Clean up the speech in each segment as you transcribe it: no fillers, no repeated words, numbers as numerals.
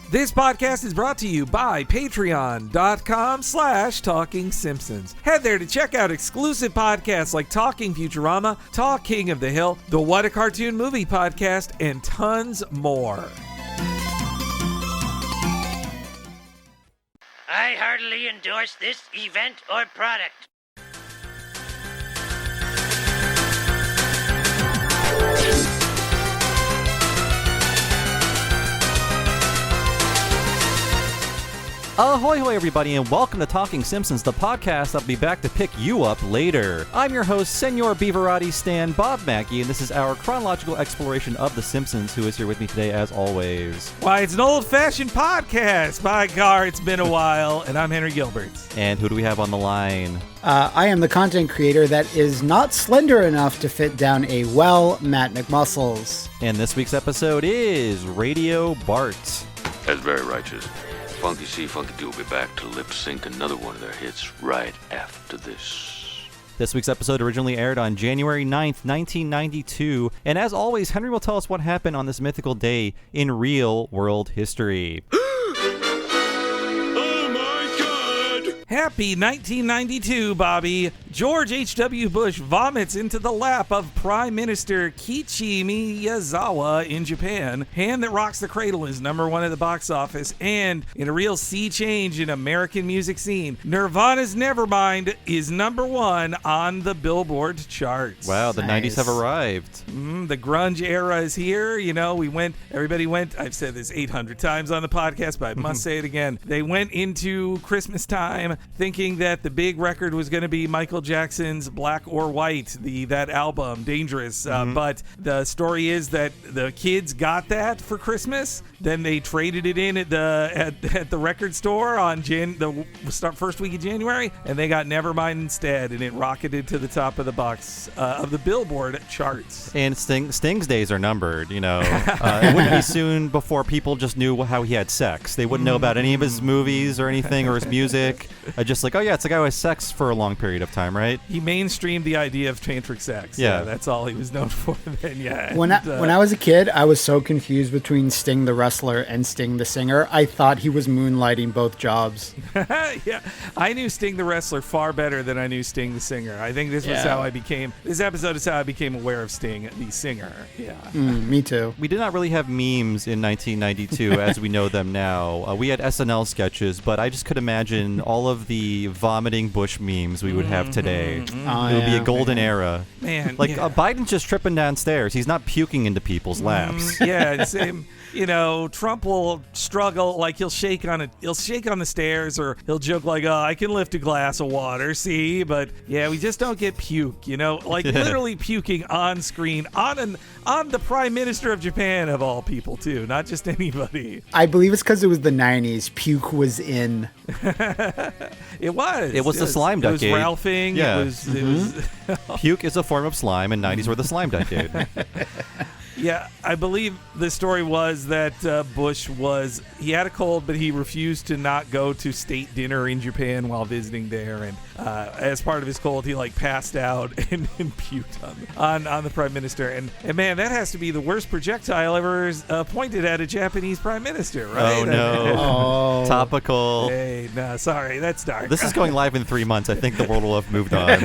This podcast is brought to you by patreon.com/Talking Simpsons. Head there to check out exclusive podcasts like Talking Futurama, Talk King of the Hill, the What a Cartoon Movie podcast, and tons more. I heartily endorse this event or product. Ahoy, hoy, everybody, and welcome to Talking Simpsons, the podcast that'll be back to pick you up later. I'm your host, Senor Beaverati Stan Bob Mackey, and this is our chronological exploration of The Simpsons, who is here with me today, as always. Why, it's an old-fashioned podcast. By gar, it's been a while, and I'm Henry Gilbert. And who do we have on the line? I am the content creator that is not slender enough to fit down a Matt McMuscles. And this week's episode is Radio Bart. That's very righteous. Funky C, Funky D will be back to lip sync another one of their hits right after this. This week's episode originally aired on January 9th, 1992, and as always, Henry will tell us what happened on this mythical day in real world history. Happy 1992, Bobby. George H.W. Bush vomits into the lap of Prime Minister Kiichi Miyazawa in Japan. Hand That Rocks the Cradle is #1 at the box office, and in a real sea change in American music scene, Nirvana's Nevermind is #1 on the Billboard charts. Wow, the 90s have arrived. The grunge era is here. You know, everybody went, I've said this 800 times on the podcast, but I must say it again. They went into Christmas time thinking that the big record was going to be Michael Jackson's Black or White, that album, Dangerous. But the story is that the kids got that for Christmas. Then they traded it in at the record store on the first week of January, and they got Nevermind instead, and it rocketed to the top of the box of the Billboard charts. And Sting's days are numbered, you know. It wouldn't be soon before people just knew how he had sex. They wouldn't know about any of his movies or anything or his music. Just like, oh yeah, it's a guy who has sex for a long period of time, right? He mainstreamed the idea of tantric sex. Yeah. That's all he was known for then, yeah. When I was a kid, I was so confused between Sting the wrestler and Sting the singer. I thought he was moonlighting both jobs. Yeah, I knew Sting the wrestler far better than I knew Sting the singer. I think this episode is how I became aware of Sting the singer. Yeah. Me too. We did not really have memes in 1992 as we know them now. We had SNL sketches, but I just could imagine all of the vomiting Bush memes we would have today. It would be a golden era. Man, Biden's just tripping downstairs. He's not puking into people's laps. Yeah, same. You know, Trump will struggle, like he'll shake on the stairs, or he'll joke like, "Oh, I can lift a glass of water, see?" But yeah, we just don't get puke, you know, like literally puking on screen on the Prime Minister of Japan, of all people, too, not just anybody. I believe it's because it was the 90s. Puke was in. It was. It was the slime decade. It was Ralphing. Yeah. It was Puke is a form of slime, and 90s were the slime decade. Yeah, I believe the story was that Bush he had a cold, but he refused to not go to state dinner in Japan while visiting there. And as part of his cold, he passed out and puked on the prime minister. And man, that has to be the worst projectile ever pointed at a Japanese prime minister, right? Oh, no. Topical. Hey, no, sorry, that's dark. This is going live in 3 months. I think the world will have moved on.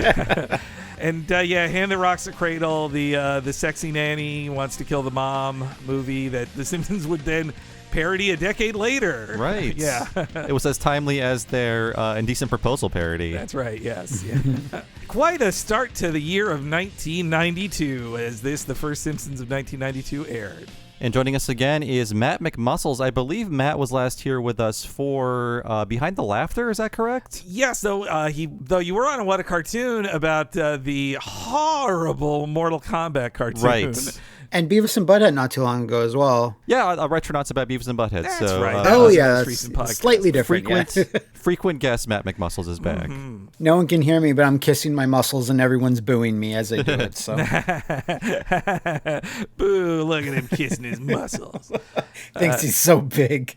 And Hand That Rocks the Cradle, the sexy nanny wants to kill the mom movie that The Simpsons would then parody a decade later. Right. Yeah. It was as timely as their Indecent Proposal parody. That's right, yes. Yeah. Quite a start to the year of 1992, as the first Simpsons of 1992 aired. And joining us again is Matt McMuscles. I believe Matt was last here with us for Behind the Laughter. Is that correct? Yes. Though you were on What a Cartoon about the horrible Mortal Kombat cartoon. Right. And Beavis and Butthead not too long ago as well. Yeah, Retronauts about Beavis and Butthead. That's right. That's slightly different. Frequent guest Matt McMuscles is back. No one can hear me, but I'm kissing my muscles and everyone's booing me as I do it. So, boo! Look at him kissing his muscles. Thinks he's so big.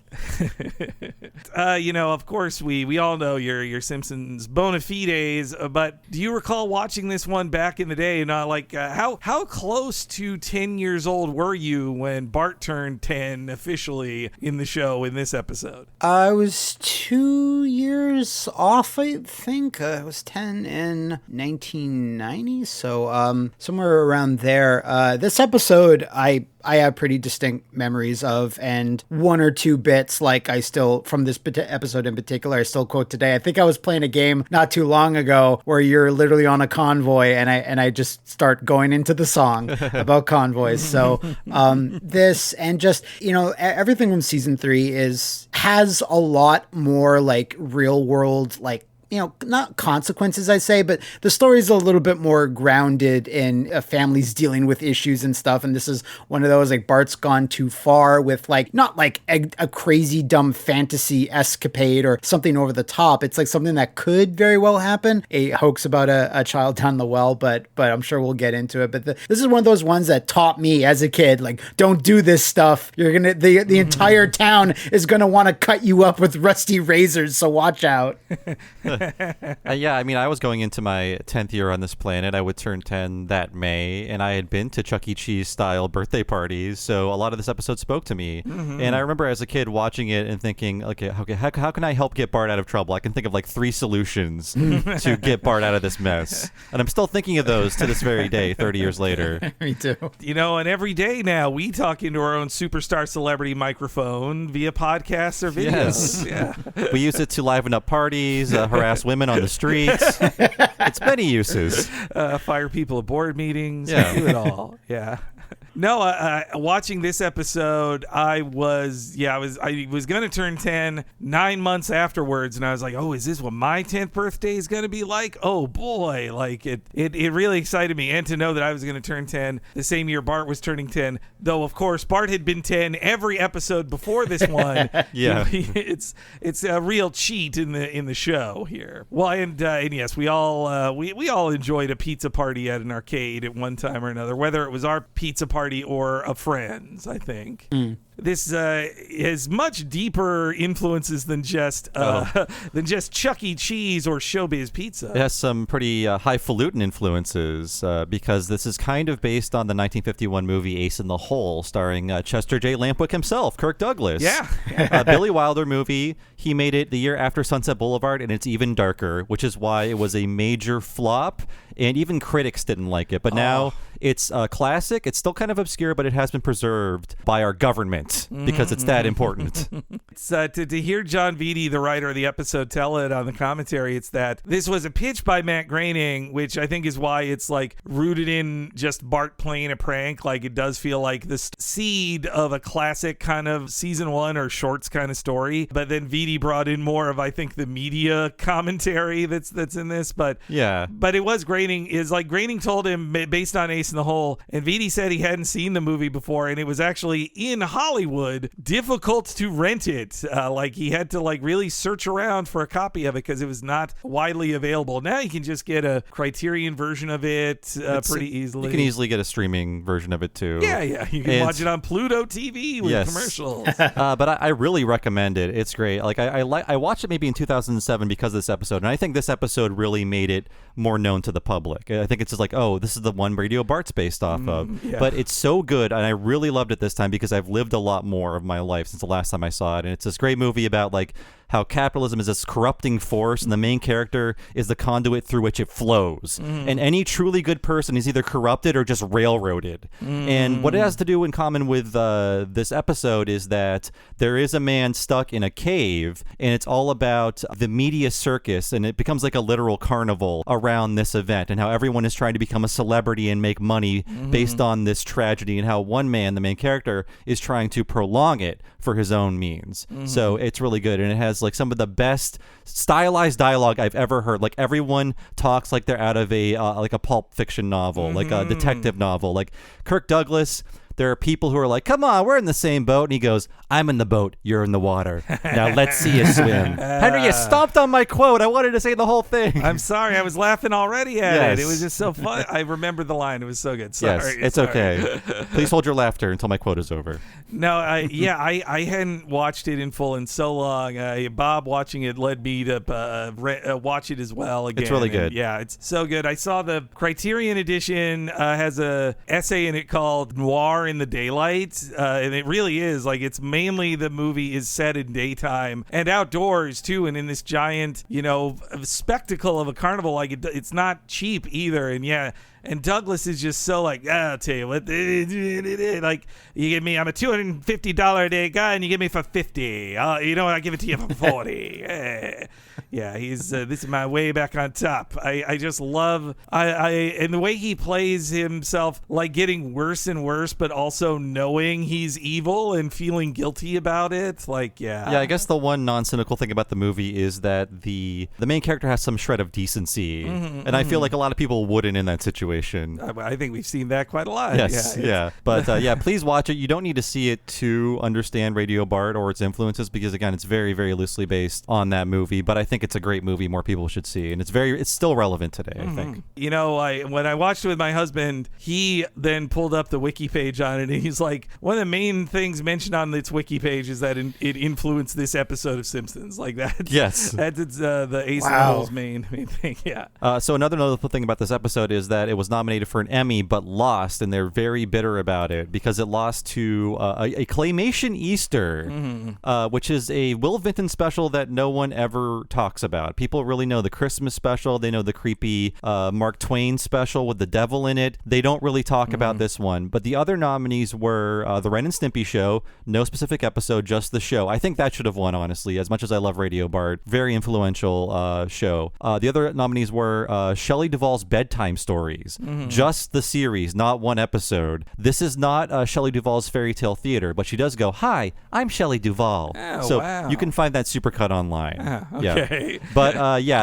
Of course, we all know your Simpsons bona fides, but do you recall watching this one back in the day? How close to 10 years old were you when Bart turned 10 officially in the show in this episode? I was 2 years off, I think. I was 10 in 1990, so somewhere around there. This episode, I have pretty distinct memories of, and one or two bits, like I still, from this episode in particular, I still quote today. I think I was playing a game not too long ago where you're literally on a convoy, and I just start going into the song about convoys. So this, and just, everything from season 3 has a lot more like real world, like, not consequences, I say, but the story's a little bit more grounded in families dealing with issues and stuff. And this is one of those, like, Bart's gone too far with, like, not like a crazy dumb fantasy escapade or something over the top. It's like something that could very well happen, a hoax about a child down the well, but I'm sure we'll get into it. But this is one of those ones that taught me as a kid, like, don't do this stuff. You're gonna, the entire town is gonna want to cut you up with rusty razors, so watch out. Yeah, I mean, I was going into my 10th year on this planet. I would turn 10 that May, and I had been to Chuck E. Cheese style birthday parties, so a lot of this episode spoke to me. Mm-hmm. And I remember as a kid watching it and thinking, okay, how can I help get Bart out of trouble? I can think of like 3 solutions to get Bart out of this mess. And I'm still thinking of those to this very day, 30 years later. Me too. And every day now we talk into our own superstar celebrity microphone via podcasts or videos. Yes. Yeah. We use it to liven up parties, harass women on the streets. It's many uses. Fire people at board meetings. Yeah. Do it all. Yeah. No, watching this episode, I was going to turn 10 9 months afterwards, and I was like, oh, is this what my 10th birthday is going to be like? Oh boy, like it really excited me, and to know that I was going to turn 10 the same year Bart was turning 10, though of course Bart had been 10 every episode before this one. Yeah. It's a real cheat in the show here. Well, and yes, we all enjoyed a pizza party at an arcade at one time or another, whether it was our pizza party or a friend's, I think. This has much deeper influences than just Chuck E. Cheese or Showbiz Pizza. It has some pretty highfalutin influences because this is kind of based on the 1951 movie Ace in the Hole, starring Chester J. Lampwick himself, Kirk Douglas. Yeah. Billy Wilder movie. He made it the year after Sunset Boulevard, and it's even darker, which is why it was a major flop, and even critics didn't like it. But now it's a classic. It's still kind of obscure, but it has been preserved by our government because it's that important. It's to hear John Vitti, the writer of the episode, tell it on the commentary. It's that this was a pitch by Matt Groening, which I think is why it's like rooted in just Bart playing a prank. Like it does feel like the seed of a classic kind of season 1 or shorts kind of story. But then Vitti brought in more of, I think, the media commentary that's in this. But yeah, but it was Groening told him based on Ace in the Hole, and Vitti said he hadn't seen the movie before, and it was actually in Hollywood difficult to rent it. Like he had to like really search around for a copy of it because it was not widely available. Now you can just get a Criterion version of it pretty easily. You can easily get a streaming version of it too. Yeah. You can watch it on Pluto TV with commercials. But I really recommend it. It's great. Like I watched it maybe in 2007 because of this episode, and I think this episode really made it more known to the public. I think it's just like, oh, this is the one Radio Bart's based off of. Yeah. But it's so good, and I really loved it this time because I've lived a lot more of my life since the last time I saw it. And it's this great movie about like how capitalism is this corrupting force, and the main character is the conduit through which it flows. And any truly good person is either corrupted or just railroaded. And what it has to do in common with this episode is that there is a man stuck in a cave, and it's all about the media circus, and it becomes like a literal carnival around this event, and how everyone is trying to become a celebrity and make money based on this tragedy, and how one man, the main character, is trying to prolong it for his own means. So it's really good, and it has like some of the best stylized dialogue I've ever heard. Like everyone talks like they're out of a like a pulp fiction novel, like a detective novel. Like Kirk Douglas there are people who are like, come on, we're in the same boat. And he goes, I'm in the boat, you're in the water. Now let's see you swim. Henry, you stomped on my quote. I wanted to say the whole thing. I'm sorry. I was laughing already at it. It was just so fun. I remember the line. It was so good. Sorry. Yes, it's okay. Please hold your laughter until my quote is over. No, I hadn't watched it in full in so long. Bob watching it led me to watch it as well again. It's really good. And yeah, it's so good. I saw the Criterion edition has a essay in it called Noir in the Daylight, and it really is. Like, it's mainly the movie is set in daytime and outdoors, too, and in this giant, spectacle of a carnival. Like, it's not cheap either, and yeah. And Douglas is just so like, I'll tell you what, like, you give me, I'm a $250 a day guy, and you give me for $50. I give it to you for $40. Yeah, he's this is my way back on top. I just love and the way he plays himself, like getting worse and worse, but also knowing he's evil and feeling guilty about it. Like, yeah. Yeah, I guess the one non-cynical thing about the movie is that the main character has some shred of decency, and I feel like a lot of people wouldn't in that situation. I think we've seen that quite a lot. Yes, yeah. But please watch it. You don't need to see it to understand Radio Bart or its influences, because again, it's very, very loosely based on that movie. But I think it's a great movie. More people should see, and it's still relevant today. I think. When I watched it with my husband, he then pulled up the wiki page on it, and he's like, one of the main things mentioned on its wiki page is that it influenced this episode of Simpsons. Like that. Yes, that's the Ace Hole's main thing. Yeah. So another notable thing about this episode is that it was nominated for an Emmy but lost, and they're very bitter about it because it lost to a Claymation Easter, which is a Will Vinton special that no one ever talks about. People really know the Christmas special. They know the creepy Mark Twain special with the devil in it. They don't really talk about this one. But the other nominees were the Ren and Stimpy show, no specific episode, just the show. I think that should have won, honestly, as much as I love Radio Bart. Very influential show. The other nominees were Shelley Duvall's Bedtime Stories. Just the series, not one episode. This is not Shelley Duvall's Fairy Tale Theater, but she does go, "Hi, I'm Shelley Duvall." Oh, so wow. You can find that supercut online. Okay. Yeah. But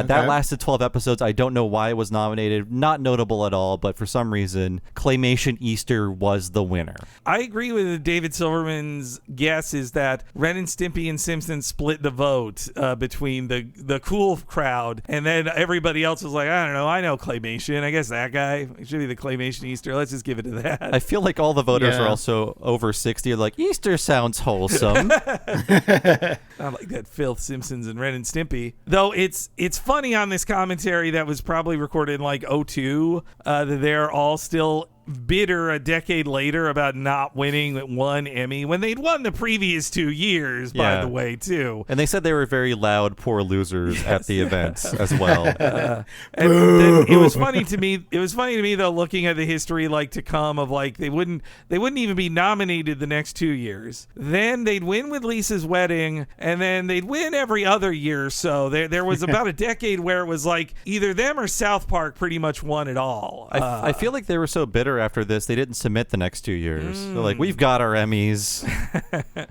that lasted 12 episodes. I don't know why it was nominated. Not notable at all, but for some reason, Claymation Easter was the winner. I agree with David Silverman's guess is that Ren and Stimpy and Simpsons split the vote between the cool crowd, and then everybody else was like, I don't know, I know Claymation. I guess that guy should be the Claymation Easter. Let's just give it to that. I feel like all the voters are also over 60. They're like, Easter sounds wholesome. I like that filth, Simpsons and Ren and Stimpy. Though it's funny on this commentary that was probably recorded in like 2002 that they're all still bitter a decade later about not winning one Emmy when they'd won the previous 2 years, by the way, too. And they said they were very loud, poor losers at the events as well. And then it was funny to me. It was funny to me though, looking at the history like to come of like they wouldn't even be nominated the next 2 years. Then they'd win with Lisa's Wedding, and then they'd win every other year. So there was about a decade where it was like either them or South Park pretty much won it all. I feel like they were so bitter after this, they didn't submit the next 2 years. They're like, we've got our Emmys.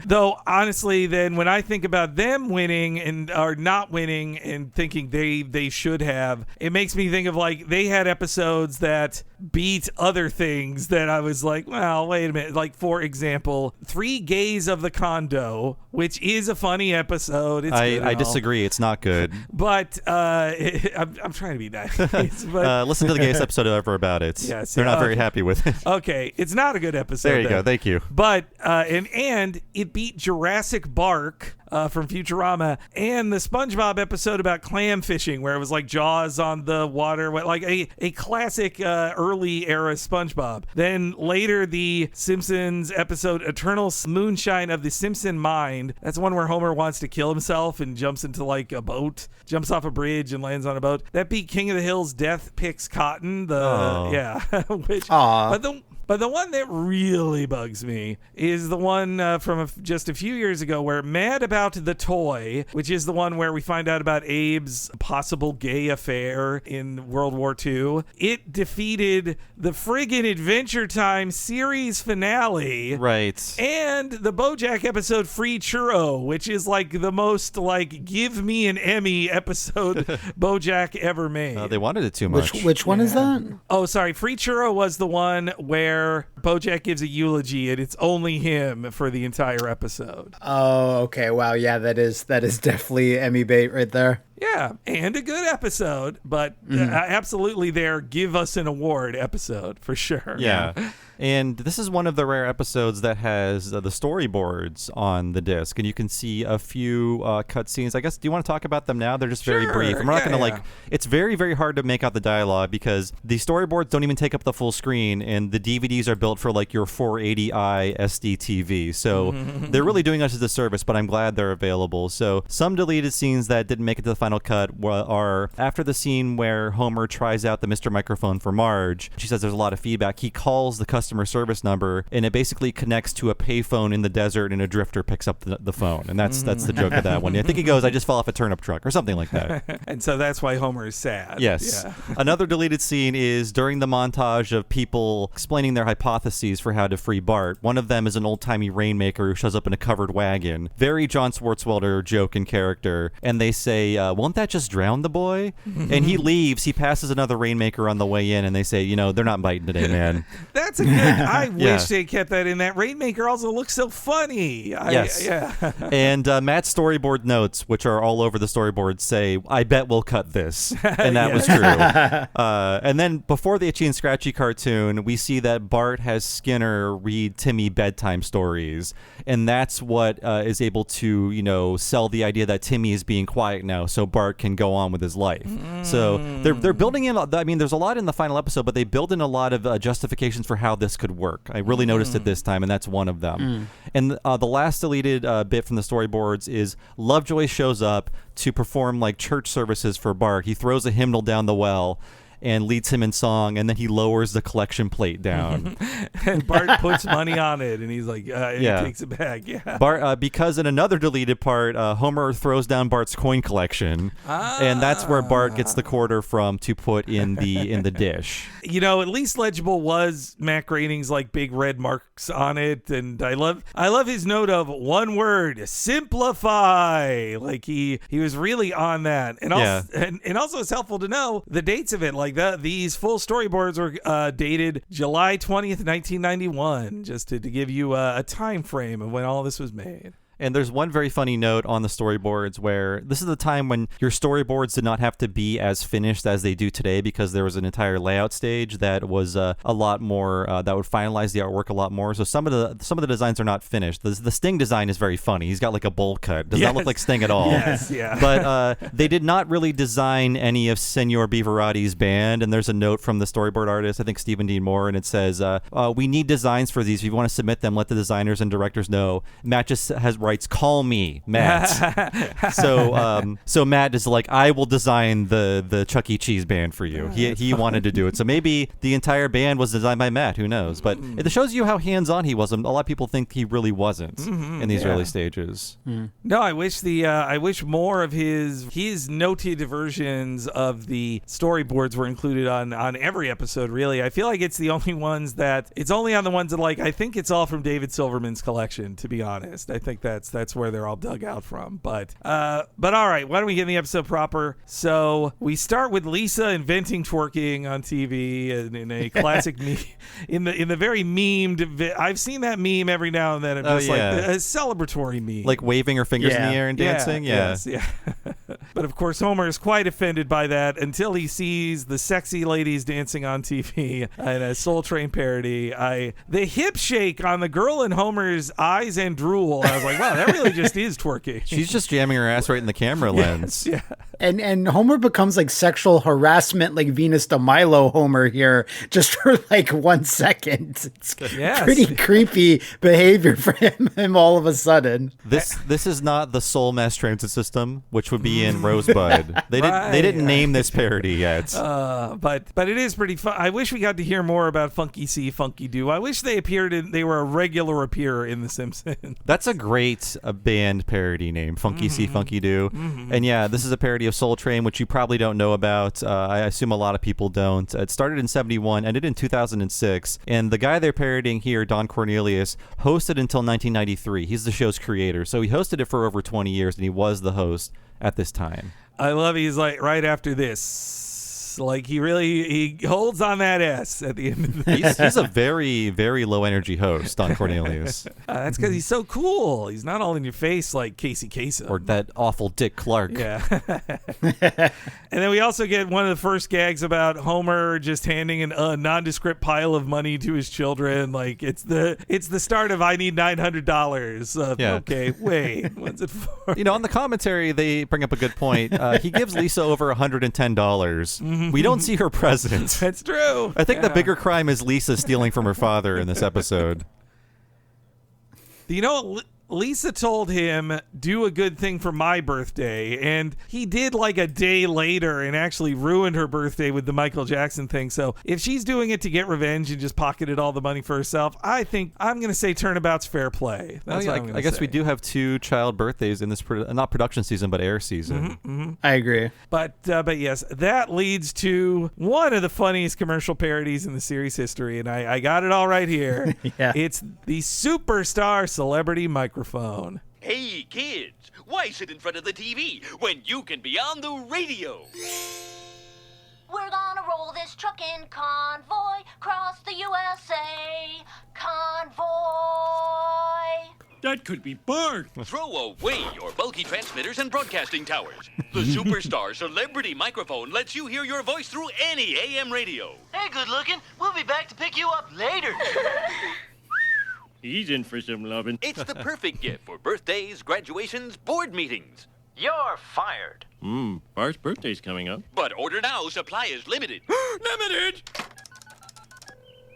Though, honestly, then when I think about them winning and or not winning and thinking they should have, it makes me think of like they had episodes that beat other things that I was like, well, wait a minute. Like, for example, 3 Gays of the Condo, which is a funny episode. It's I disagree. It's not good. But I'm trying to be nice. But, listen to the gayest episode ever about it. Yes, they're not very happy with it. Okay, it's not a good episode. There you go. Thank you. But and it beat Jurassic Bark from Futurama and the SpongeBob episode about clam fishing, where it was like Jaws on the water, like a classic early era SpongeBob. Then later the Simpsons episode Eternal Moonshine of the Simpson Mind. That's one where Homer wants to kill himself and jumps into like a boat, jumps off a bridge and lands on a boat. That beat King of the Hill's Death Picks Cotton. But the one that really bugs me is the one from just a few years ago where Mad About the Toy, which is the one where we find out about Abe's possible gay affair in World War II. It defeated the friggin' Adventure Time series finale. Right. And the BoJack episode Free Churro, which is like the most like give me an Emmy episode BoJack ever made. They wanted it too much. Which one is that? Oh, sorry. Free Churro was the one where where Bojack gives a eulogy and it's only him for the entire episode. Oh, okay. Wow. Yeah, that is definitely Emmy bait right there. Yeah, and a good episode, but absolutely their give us an award episode for sure. Yeah. And this is one of the rare episodes that has the storyboards on the disc, and you can see a few cutscenes. I guess, do you want to talk about them now? They're just very brief. And we're not going to it's very, very hard to make out the dialogue because the storyboards don't even take up the full screen, and the DVDs are built for like your 480i SD TV. So they're really doing us a disservice, but I'm glad they're available. So some deleted scenes that didn't make it to the final cut are after the scene where Homer tries out the Mr. Microphone for Marge. She says there's a lot of feedback. He calls the customer service number, and it basically connects to a payphone in the desert, and a drifter picks up the phone. And that's the joke of that one. I think he goes, I just fell off a turnip truck or something like that. And so that's why Homer is sad. Yes. Yeah. Another deleted scene is during the montage of people explaining their hypotheses for how to free Bart. One of them is an old-timey rainmaker who shows up in a covered wagon. Very John Swartzwelder joke in character. And they say, won't that just drown the boy? And he leaves. He passes another rainmaker on the way in, and they say, they're not biting today, man. That's a good... I wish they kept that in. That rainmaker also looks so funny. Yes. Yeah. And Matt's storyboard notes, which are all over the storyboard, say, I bet we'll cut this. And that was true. And then before the Itchy and Scratchy cartoon, we see that Bart has Skinner read Timmy bedtime stories. And that's what is able to, sell the idea that Timmy is being quiet now so Bart can go on with his life. So they're building in, there's a lot in the final episode, but they build in a lot of justifications for how this could work. I really noticed it this time, and that's one of them. And the last deleted bit from the storyboards is Lovejoy shows up to perform like church services for Bart. He throws a hymnal down the well and leads him in song, and then he lowers the collection plate down. And Bart puts money on it, and he's like, he takes it back. Yeah. Bart, because in another deleted part, Homer throws down Bart's coin collection, and that's where Bart gets the quarter from to put in the dish. At least legible was Matt Groening's like big red marks on it, and I love his note of one word: simplify. Like he was really on that, and also and also it's helpful to know the dates of it. Like these full storyboards were dated July 20th, 1991, just to give you a time frame of when all this was made. And there's one very funny note on the storyboards where this is the time when your storyboards did not have to be as finished as they do today because there was an entire layout stage that was a lot more that would finalize the artwork a lot more. So some of the designs are not finished. The Sting design is very funny. He's got like a bowl cut. Does not look like Sting at all. Yes, yeah. But they did not really design any of Senor Beaverotti's band. And there's a note from the storyboard artist, I think Stephen Dean Moore, and it says, "We need designs for these. If you want to submit them, let the designers and directors know." Matt just writes, "Call me, Matt." So Matt is like, "I will design the Chuck E. Cheese band for you." He wanted to do it. So maybe the entire band was designed by Matt. Who knows? But it shows you how hands-on he was. A lot of people think he really wasn't in these early stages. No, I wish more of his noted versions of the storyboards were included on every episode. Really, I feel like it's the only ones it's only on the ones that I think it's all from David Silverman's collection. To be honest, I think that's where they're all dug out from. But all right, why don't we get in the episode proper? So we start with Lisa inventing twerking on TV in a classic meme, in the very memed. I've seen that meme every now and then. It's just like a celebratory meme, like waving her fingers in the air and dancing. Yes. But of course, Homer is quite offended by that until he sees the sexy ladies dancing on TV in a Soul Train parody. The hip shake on the girl in Homer's eyes and drool. I was like, wow, that really just is twerking. She's just jamming her ass right in the camera lens. Yeah. And Homer becomes like sexual harassment, like Venus de Milo Homer here, just for like 1 second. It's pretty creepy behavior for him all of a sudden. This is not the Soul Mass Transit System, which would be in Rosebud. They didn't name this parody yet. But it is pretty fun. I wish we got to hear more about Funky C, Funky Do. I wish they were a regular appearer in The Simpsons. That's a great band parody name, Funky C, Funky Do. And yeah, this is a parody of Soul Train, which you probably don't know about. I assume a lot of people don't. It started in 1971, ended in 2006, and the guy they're parodying here, Don Cornelius, hosted until 1993. He's the show's creator, so he hosted it for over 20 years, and he was the host at this time. I love he's like, right after this, S. Like he holds on that S at the end of the He's a very, very low energy host on Cornelius. That's because he's so cool. He's not all in your face like Casey Kasem. Or that awful Dick Clark. Yeah. And then we also get one of the first gags about Homer just handing a nondescript pile of money to his children. Like it's the start of I need $900. Yeah. Okay, wait, what's it for? You know, on the commentary, they bring up a good point. He gives Lisa over $110. We don't see her present. That's true. I think the bigger crime is Lisa stealing from her father in this episode. You know what? Lisa told him, do a good thing for my birthday, and he did like a day later and actually ruined her birthday with the Michael Jackson thing. So if she's doing it to get revenge and just pocketed all the money for herself, I think I'm going to say turnabout's fair play. That's what I'm going to say. I guess we do have 2 child birthdays in this, not production season, but air season. I agree. But yes, that leads to one of the funniest commercial parodies in the series history, and I got it all right here. Yeah. It's the Superstar Celebrity Microphone. Hey, kids, why sit in front of the TV when you can be on the radio? We're gonna roll this truck in convoy across the USA. Convoy. That could be Bart. Throw away your bulky transmitters and broadcasting towers. The Superstar Celebrity Microphone lets you hear your voice through any AM radio. Hey, good looking. We'll be back to pick you up later. He's in for some loving. It's the perfect gift for birthdays, graduations, board meetings. You're fired. Bart's birthday's coming up. But order now, supply is limited. Limited!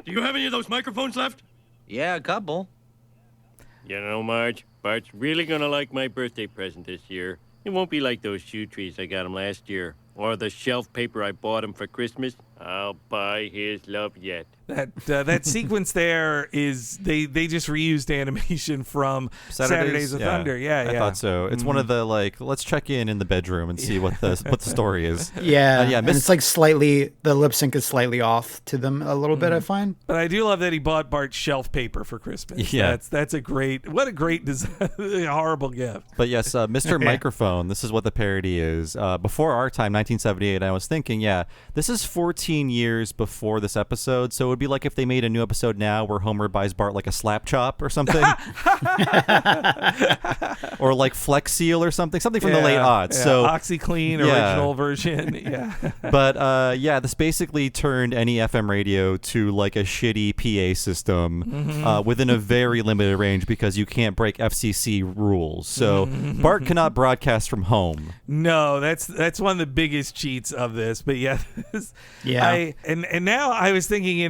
Do you have any of those microphones left? Yeah, a couple. You know, Marge, Bart's really gonna like my birthday present this year. It won't be like those shoe trees I got him last year, or the shelf paper I bought him for Christmas. I'll buy his love yet. That sequence there is they just reused animation from Saturdays of Thunder. Yeah, I thought so. It's one of the let's check in the bedroom and see what the story is. Yeah, yeah. And it's like slightly the lip sync is slightly off to them a little bit. I find, but I do love that he bought Bart shelf paper for Christmas. Yeah, that's a great design. Horrible gift. But yes, Mr. Microphone. This is what the parody is. Before our time, 1978. I was thinking, this is 14 years before this episode, so it would be like if they made a new episode now where Homer buys Bart like a slap chop or something. Or like Flex Seal or something from the late aughts. So OxyClean original version. Yeah. But this basically turned any FM radio to like a shitty PA system within a very limited range because you can't break FCC rules. So Bart cannot broadcast from home. No, that's one of the biggest cheats of this. But and now I was thinking,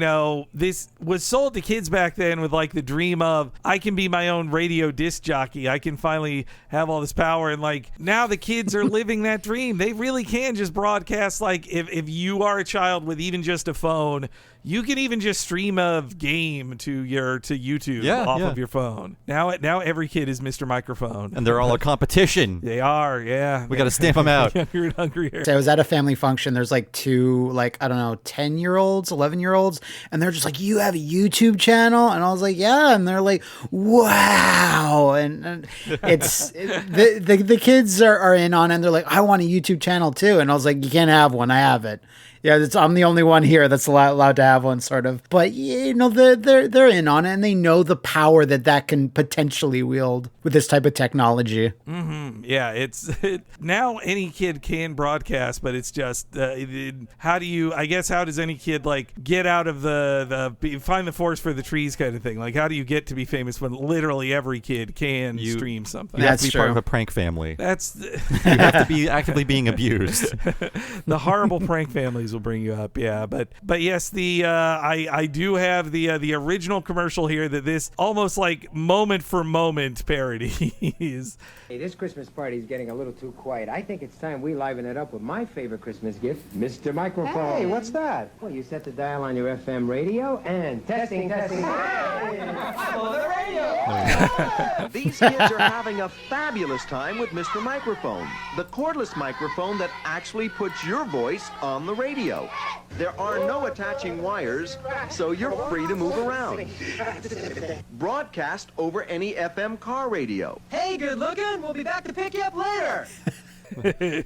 this was sold to kids back then with like the dream of I can be my own radio disc jockey. I can finally have all this power. And like now the kids are living that dream. They really can just broadcast. Like if you are a child with even just a phone, you can even just stream a game to YouTube off of your phone. Now every kid is Mr. Microphone. And they're all a competition. They are, yeah. We got to stamp them out. Younger and hungrier. So I was at a family function. There's like 2, 10-year-olds, 11-year-olds, and they're just like, "You have a YouTube channel?" And I was like, "Yeah." And they're like, "Wow!" And it's the kids are in on it. And they're like, "I want a YouTube channel too." And I was like, "You can't have one. I have it." Yeah, I'm the only one here that's allowed to have one, sort of. But they're in on it, and they know the power that can potentially wield with this type of technology. Yeah, now any kid can broadcast, but it's just how does any kid like get out of find the forest for the trees kind of thing? Like, how do you get to be famous when literally every kid can stream something? You have to be part of a prank family. You have to be actively being abused. The horrible prank families will bring you up, but yes, I do have the original commercial here that this almost like moment for moment parodies. Hey, this Christmas party is getting a little too quiet. I think it's time we liven it up with my favorite Christmas gift, Mr. Microphone. Hey, what's that? Well, you set the dial on your FM radio and testing. Hey, I'm on the radio. These kids are having a fabulous time with Mr. Microphone, the cordless microphone that actually puts your voice on the radio. There are no attaching wires, so you're free to move around. Broadcast over any FM car radio. Hey, good looking. We'll be back to pick you up later.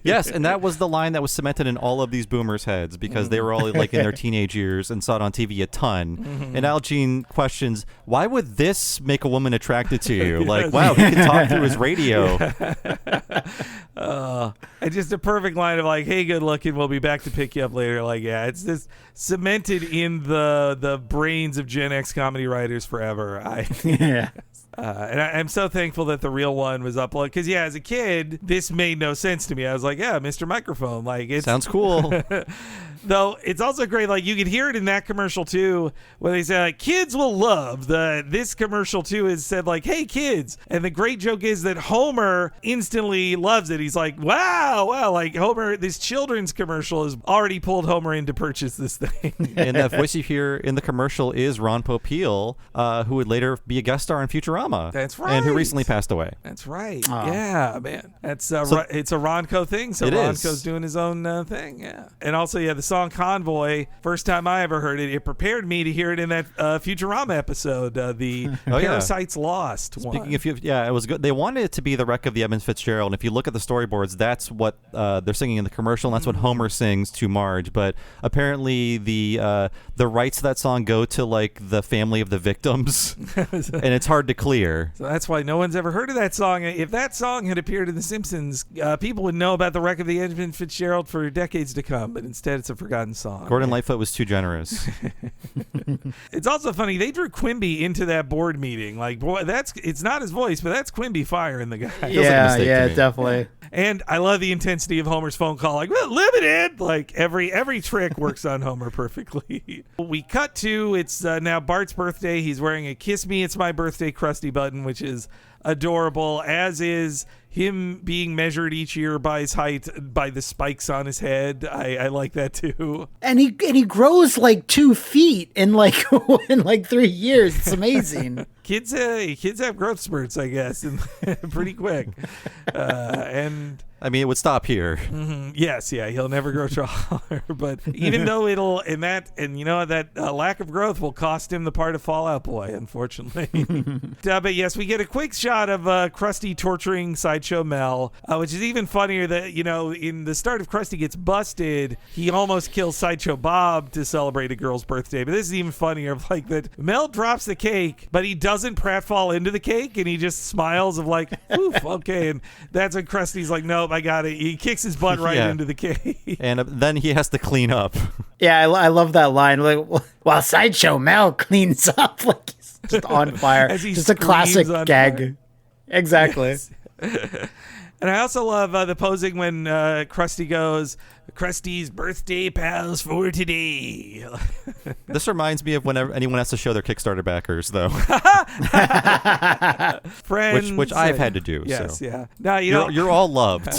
Yes, and that was the line that was cemented in all of these boomers' heads because they were all like in their teenage years and saw it on TV a ton. And Al Jean questions, why would this make a woman attracted to you? Like, wow, he can talk through his radio. And just a perfect line of like, hey, good looking, we'll be back to pick you up later. Like, yeah, it's just cemented in the brains of Gen X comedy writers forever. Yeah. And I'm so thankful that the real one was uploaded because, yeah, as a kid, this made no sense to me. I was like, yeah, Mr. Microphone. Like, it sounds cool. Though it's also great, like you can hear it in that commercial too, where they say like kids will love this commercial too is said like, hey kids, and the great joke is that Homer instantly loves it. He's like, wow, like Homer, this children's commercial has already pulled Homer in to purchase this thing. And that voice you hear in the commercial is Ron Popeil, who would later be a guest star in Futurama. That's right. And who recently passed away. That's right. Yeah, man. That's it's a Ronco thing. So Ronco's doing his own thing. Yeah. And also, yeah, the song Convoy, first time I ever heard it, it prepared me to hear it in that Futurama episode, the Parasites Lost one. Speaking of, it was good. They wanted it to be the wreck of the Edmund Fitzgerald. And if you look at the storyboards, that's what they're singing in the commercial, and that's what Homer sings to Marge. But apparently the rights to that song go to like the family of the victims, and it's hard to clear. So that's why no one's ever heard of that song. If that song had appeared in The Simpsons, people would know about the wreck of the Edmund Fitzgerald for decades to come, but instead it's a forgotten song. Gordon Lightfoot was too generous. It's also funny, they drew Quimby into that board meeting. Like, boy, it's not his voice, but that's Quimby firing the guy. Yeah, definitely. And I love the intensity of Homer's phone call. Like, well, limited. Like, every trick works on Homer perfectly. We cut to, it's now Bart's birthday. He's wearing a Kiss Me, It's My Birthday Krusty button, which is adorable, as is him being measured each year by his height by the spikes on his head. I like that too. And he grows like 2 feet in like 3 years. It's amazing. Kids have growth spurts, I guess, and pretty quick. And I mean, it would stop here. Mm-hmm. Yes, yeah, he'll never grow taller. But even though that lack of growth will cost him the part of Fallout Boy, unfortunately. But yes, we get a quick shot of Krusty torturing Sideshow Mel, which is even funnier that, in the start of Krusty Gets Busted, he almost kills Sideshow Bob to celebrate a girl's birthday. But this is even funnier, of like that Mel drops the cake, but he doesn't pratfall into the cake, and he just smiles of like, oof, okay. And that's when Krusty's like, nope, I got it. He kicks his butt right into the cake. And then he has to clean up. Yeah, I love that line. Like, while Sideshow Mel cleans up, like he's just on fire. Just a classic gag. Fire. Exactly. Yes. And I also love the posing when Krusty goes, Krusty's birthday pals for today. This reminds me of whenever anyone has to show their Kickstarter backers, though. Friends, which I've had to do. Yes, so. yeah. Now you're all loved.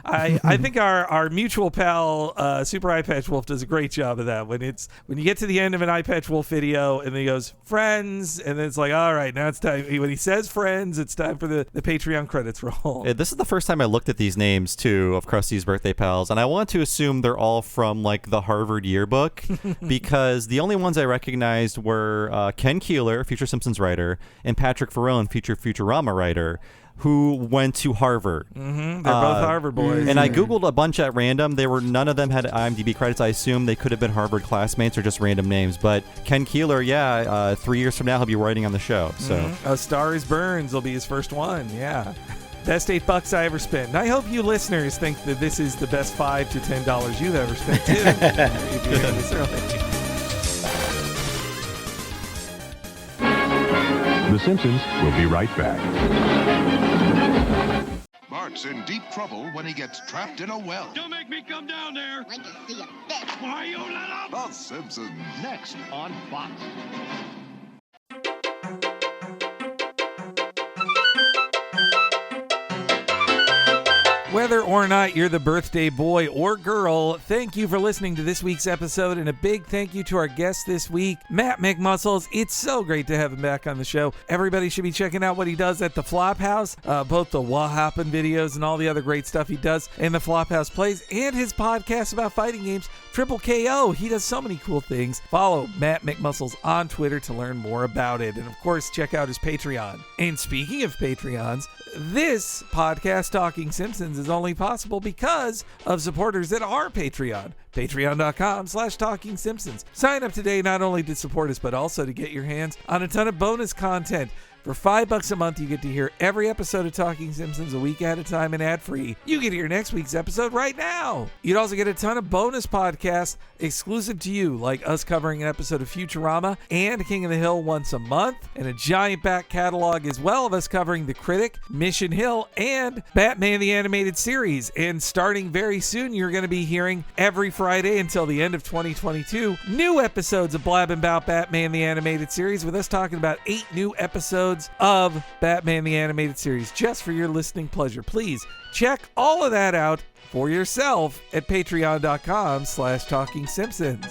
I think our mutual pal Super Eye Patch Wolf does a great job of that. When you get to the end of an Eye Patch Wolf video and then he goes friends, and then it's like, all right, now it's time. When he says friends, it's time for the Patreon credits roll. This is the first time I looked at these names too of Krusty's birthday pals, and I want to assume they're all from like the Harvard yearbook because the only ones I recognized were Ken Keeler, future Simpsons writer, and Patrick Verone, future Futurama writer, who went to Harvard. Mm-hmm. They're both Harvard boys. And I Googled a bunch at random. None of them had IMDb credits. I assume they could have been Harvard classmates or just random names. But Ken Keeler, 3 years from now, he'll be writing on the show. So A Star is Burns will be his first one. Yeah. Best $8 I ever spent. And I hope you listeners think that this is the best $5 to $10 you've ever spent too. The Simpsons will be right back. Bart's in deep trouble when he gets trapped in a well. Don't make me come down there. I can see a fish. Why you let up? The Simpsons. Next on Fox. Whether or not you're the birthday boy or girl, thank you for listening to this week's episode, and a big thank you to our guest this week, Matt McMuscles. It's so great to have him back on the show. Everybody should be checking out what he does at the Flophouse, both the What Happened videos and all the other great stuff he does in the Flophouse Plays, and his podcast about fighting games, Triple KO. He does so many cool things. Follow Matt McMuscles on Twitter to learn more about it, and of course, check out his Patreon. And speaking of Patreons, this podcast, Talking Simpsons, is is only possible because of supporters that are Patreon. Patreon.com/Talking Simpsons. Sign up today not only to support us, but also to get your hands on a ton of bonus content. For $5 a month, you get to hear every episode of Talking Simpsons a week at a time and ad-free. You get to hear next week's episode right now. You'd also get a ton of bonus podcasts exclusive to you, like us covering an episode of Futurama and King of the Hill once a month, and a giant back catalog as well of us covering The Critic, Mission Hill, and Batman the Animated Series. And starting very soon, you're going to be hearing every Friday until the end of 2022, new episodes of Blabbing About Batman the Animated Series, with us talking about 8 new episodes of Batman the Animated Series just for your listening pleasure. Please check all of that out for yourself at patreon.com/Talking Simpsons.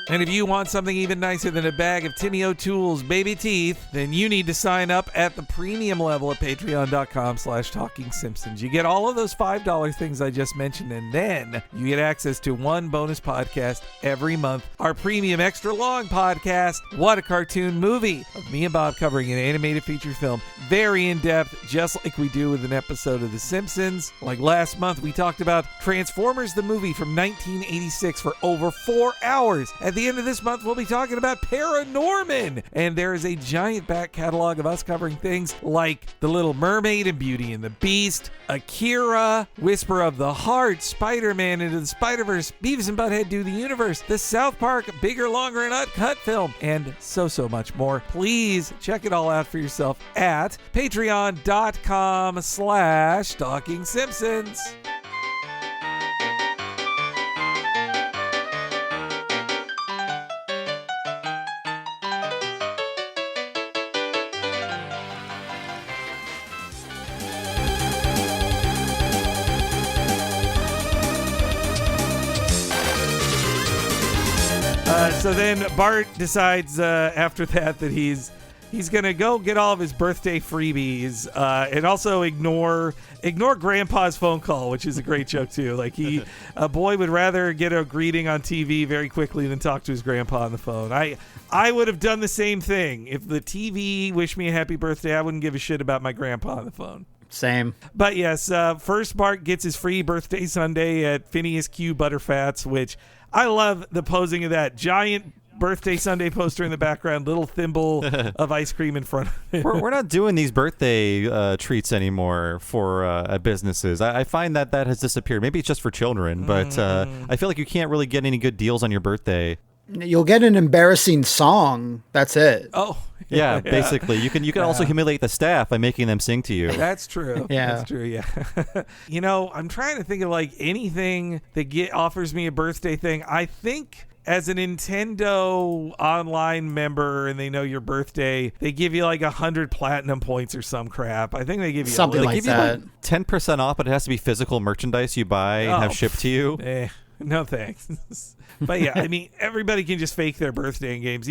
And if you want something even nicer than a bag of Timmy O'Toole's baby teeth, then you need to sign up at the premium level at patreon.com/Talking Simpsons. You get all of those $5 things I just mentioned, and then you get access to one bonus podcast every month. Our premium extra long podcast, What a Cartoon Movie, of me and Bob covering an animated feature film. Very in-depth, just like we do with an episode of The Simpsons. Like last month, we talked about Transformers the movie from 1986 for over 4 hours. At the end of this month, we'll be talking about Paranorman, and there is a giant back catalog of us covering things like The Little Mermaid and Beauty and the Beast, Akira, Whisper of the Heart, Spider-Man Into the Spider-Verse, Beavis and Butthead Do the Universe, the South Park Bigger, Longer, and Uncut film, and so much more. Please check it all out for yourself at patreon.com/Talking Simpsons. So then Bart decides after that he's gonna go get all of his birthday freebies and also ignore Grandpa's phone call, which is a great joke too. Like a boy would rather get a greeting on TV very quickly than talk to his grandpa on the phone. I would have done the same thing. If the TV wished me a happy birthday, I wouldn't give a shit about my grandpa on the phone. Same. But yes, first Bart gets his free birthday sundae at Phineas Q Butterfats, which I love the posing of that giant birthday sundae poster in the background, little thimble of ice cream in front of it. We're not doing these birthday treats anymore for businesses. I find that has disappeared. Maybe it's just for children, but I feel like you can't really get any good deals on your birthday. You'll get an embarrassing song. That's it. Oh. Yeah, basically. You can also humiliate the staff by making them sing to you. That's true. Yeah. That's true, yeah. I'm trying to think of like anything that offers me a birthday thing. I think as a Nintendo online member and they know your birthday, they give you like 100 platinum points or some crap. I think they give you something like that. 10% off, but it has to be physical merchandise you buy and have shipped to you. No thanks. But yeah, I mean, everybody can just fake their birthday in games.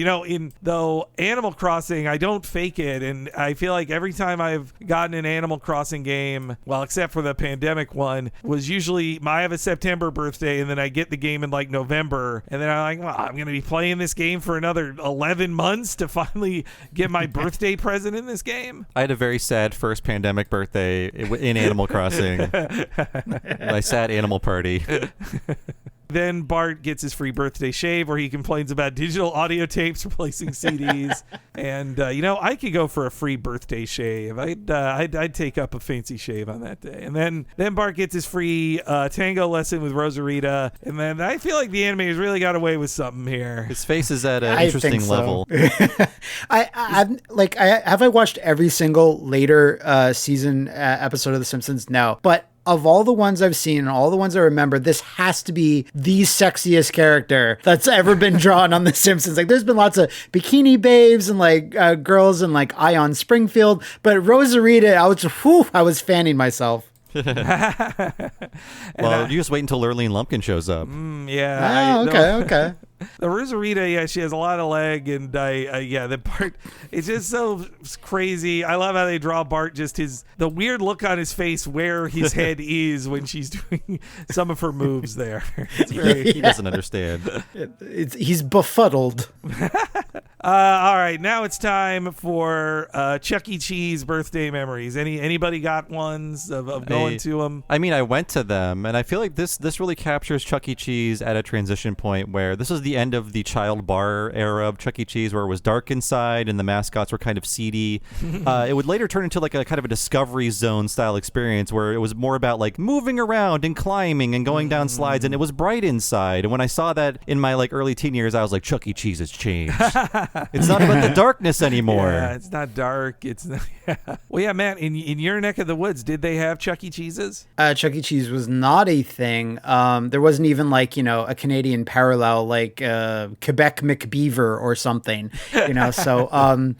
Though Animal Crossing, I don't fake it, and I feel like every time I've gotten an Animal Crossing game, well, except for the pandemic one, was usually I have a September birthday, and then I get the game in like November, and then I'm like, well, I'm going to be playing this game for another 11 months to finally get my birthday present in this game. I had a very sad first pandemic birthday in Animal Crossing. My sad animal party. Then Bart gets his free birthday shave where he complains about digital audio tapes replacing CDs. And, I could go for a free birthday shave. I'd take up a fancy shave on that day. And then Bart gets his free tango lesson with Rosarita. And then I feel like the animators really got away with something here. His face is at an interesting level. Have I watched every single later season episode of The Simpsons? No. But of all the ones I've seen and all the ones I remember, this has to be the sexiest character that's ever been drawn on The Simpsons. Like, there's been lots of bikini babes and girls and Ion Springfield, but Rosarita, I was fanning myself. Well, you just wait until Lurleen Lumpkin shows up. Yeah. Okay. The Rosarita, yeah, she has a lot of leg, and the Bart, it's just so crazy. I love how they draw Bart, just the weird look on his face where his head is when she's doing some of her moves there. It's very, he doesn't understand. He's befuddled. All right, now it's time for Chuck E. Cheese birthday memories. Anybody got ones of going to them? I mean, I went to them, and I feel like this really captures Chuck E. Cheese at a transition point where this is the end of the child bar era of Chuck E. Cheese, where it was dark inside and the mascots were kind of seedy. It would later turn into like a kind of a Discovery Zone style experience where it was more about like moving around and climbing and going down slides, and it was bright inside. And when I saw that in my like early teen years, I was like, Chuck E. Cheese has changed. It's not about the darkness anymore. Yeah, it's not dark. It's not, yeah. Well, yeah, Matt, in your neck of the woods, did they have Chuck E. Cheeses? Chuck E. Cheese was not a thing. There wasn't even like, a Canadian parallel like Quebec McBeaver or something, So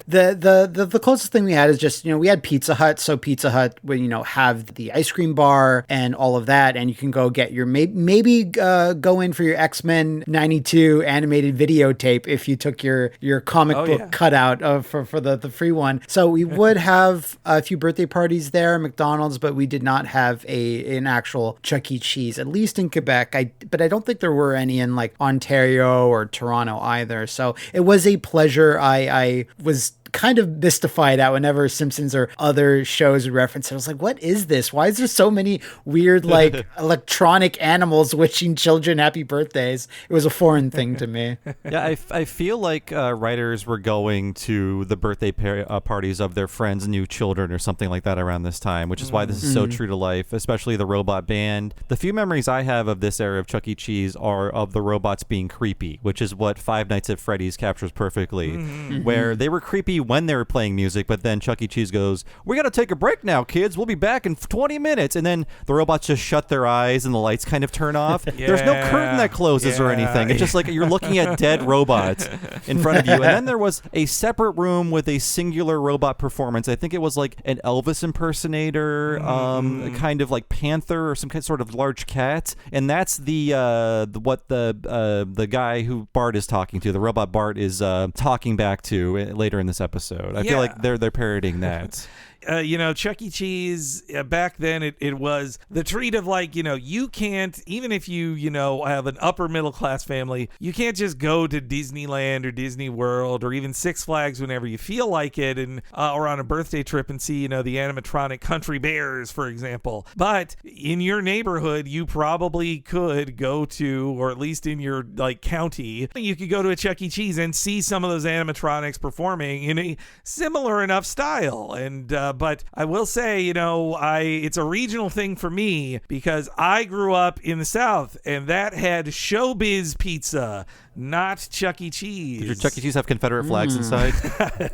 the closest thing we had is just, we had Pizza Hut. So Pizza Hut would, have the ice cream bar and all of that. And you can go get your, maybe go in for your X-Men 92 animated videotape if you took your comic book cutout for the free one. So we would have a few birthday parties there at McDonald's, but we did not have an actual Chuck E. Cheese, at least in Quebec. But I don't think there were any in like Ontario or Toronto either. So it was a pleasure. I was kind of mystified out whenever Simpsons or other shows would reference it. I was like, what is this? Why is there so many weird like electronic animals wishing children happy birthdays? It was a foreign thing to me. Yeah, I feel like writers were going to the birthday parties of their friends' new children or something like that around this time, which is why this is so true to life, especially the robot band. The few memories I have of this era of Chuck E. Cheese are of the robots being creepy, which is what Five Nights at Freddy's captures perfectly, where they were creepy when they were playing music, but then Chuck E. Cheese goes, "We got to take a break now, kids. We'll be back in 20 minutes." And then the robots just shut their eyes and the lights kind of turn off. There's no curtain that closes or anything. It's just like you're looking at dead robots in front of you. And then there was a separate room with a singular robot performance. I think it was like an Elvis impersonator, kind of like panther or some kind sort of large cat. And that's the guy who Bart is talking to, the robot Bart is talking back to later in this epishave. I feel like they're parodying that. Chuck E. Cheese, back then it was the treat of like, you can't, even if you, have an upper middle class family, you can't just go to Disneyland or Disney World or even Six Flags whenever you feel like it, and or on a birthday trip and see, the animatronic Country Bears, for example. But in your neighborhood, you probably could go to, or at least in your like county, you could go to a Chuck E. Cheese and see some of those animatronics performing in a similar enough style. And but I will say, it's a regional thing for me because I grew up in the South, and that had Showbiz Pizza, not Chuck E. Cheese. Did your Chuck E. Cheese have Confederate flags inside?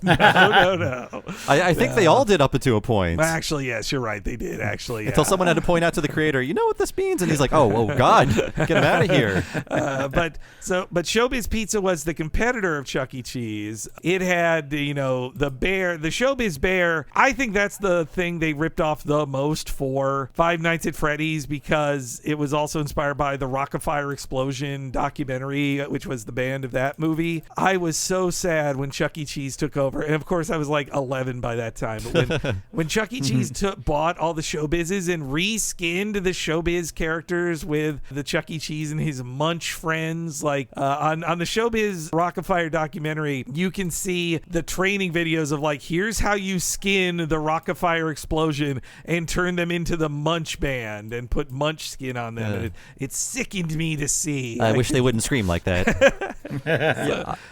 No. I think they all did up to a point. Well, actually, yes, you're right. They did, actually. Until someone had to point out to the creator, you know what this means? And he's like, oh God, get him out of here. But Showbiz Pizza was the competitor of Chuck E. Cheese. It had, the bear, the Showbiz Bear. I think that's the thing they ripped off the most for Five Nights at Freddy's, because it was also inspired by the Rock-afire Explosion documentary, which was the band of that movie. I was so sad when Chuck E. Cheese took over, and of course I was like 11 by that time. But when Chuck E. Cheese bought all the Showbizes and reskinned the Showbiz characters with the Chuck E. Cheese and his Munch friends, like on the Showbiz Rock-afire documentary, you can see the training videos of like, here's how you skin the Rock-afire Explosion and turn them into the Munch band and put Munch skin on them. And it sickened me to see. I wish they wouldn't scream like that.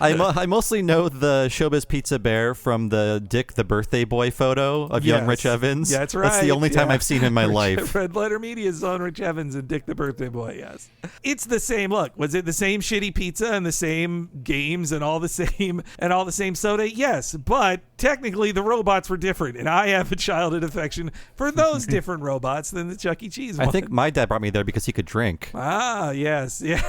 I mostly know the Showbiz Pizza Bear from the Dick the Birthday Boy photo of young Rich Evans. Yeah, that's right. That's the only time I've seen him in my life. Red Letter Media's own Rich Evans and Dick the Birthday Boy, yes. It's the same look. Was it the same shitty pizza and the same games and all the same soda? Yes, but technically the robots were different, and I have a childhood affection for those different robots than the Chuck E. Cheese one. I think my dad brought me there because he could drink. Ah, yes. Yeah.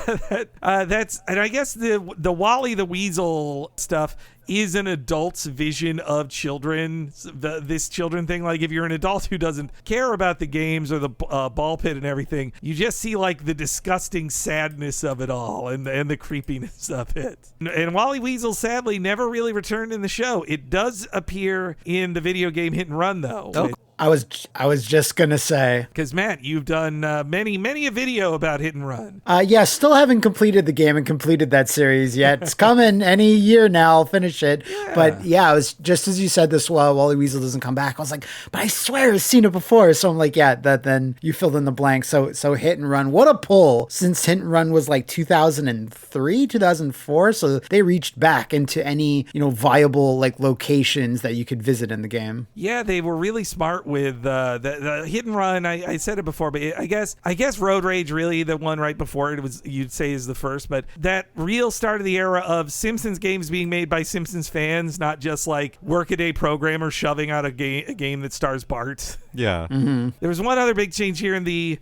That's, and I guess the Wally the Weasel stuff is an adult's vision of children, this children thing. Like if you're an adult who doesn't care about the games or the ball pit and everything, you just see like the disgusting sadness of it all and the creepiness of it. And Wally Weasel sadly never really returned in the show. It does appear in the video game Hit and Run though. Oh. I was just gonna say, because Matt, you've done many a video about Hit and Run. Yeah, still haven't completed the game and completed that series yet. It's coming any year now. I'll finish it. Yeah. But yeah, it was just as you said this. Wally Weasel doesn't come back. I was like, but I swear I've seen it before. So I'm like, yeah, that then you filled in the blank. So Hit and Run, what a pull! Since Hit and Run was like 2003, 2004, so they reached back into any viable like locations that you could visit in the game. Yeah, they were really smart with the Hit and Run. I said it before, but I guess Road Rage really the one right before it was you'd say is the first, but that real start of the era of Simpsons games being made by Simpsons fans, not just like workaday programmers shoving out a game that stars Bart. Yeah. Mm-hmm. There was one other big change here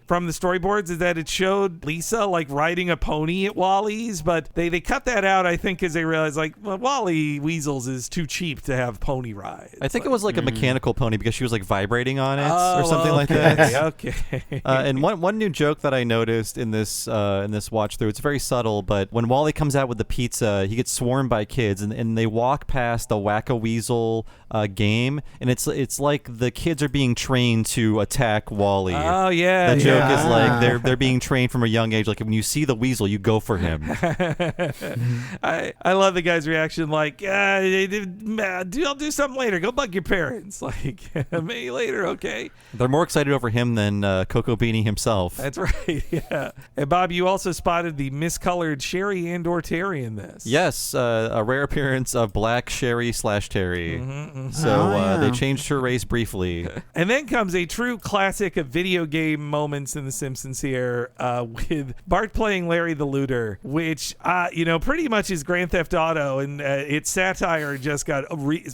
from the storyboards is that it showed Lisa like riding a pony at Wally's, but they cut that out, I think, because they realized like, well, Wally Weasels is too cheap to have pony rides. I think it was like a mechanical pony because she was like vibrating on it or something like that. Okay. And one new joke that I noticed in this watch through, it's very subtle, but when Wally comes out with the pizza, he gets swarmed by kids, and they walk past the Whack-A-Weasel game, and it's like the kids are being trained to attack Wally. Oh yeah. The joke is like they're being trained from a young age. Like when you see the weasel, you go for him. I love the guy's reaction. Like, I'll do something later. Go bug your parents. Like, maybe later. Okay. They're more excited over him than Coco Beanie himself. That's right. Yeah. And Bob, you also spotted the miscolored Sherry and/or Terry in this. Yes, a rare appearance of black Sherry / Terry. Mm-hmm. So they changed her race briefly. And then comes a true classic of video game moments in The Simpsons here with Bart playing Larry the Looter, which, pretty much is Grand Theft Auto, and its satire just got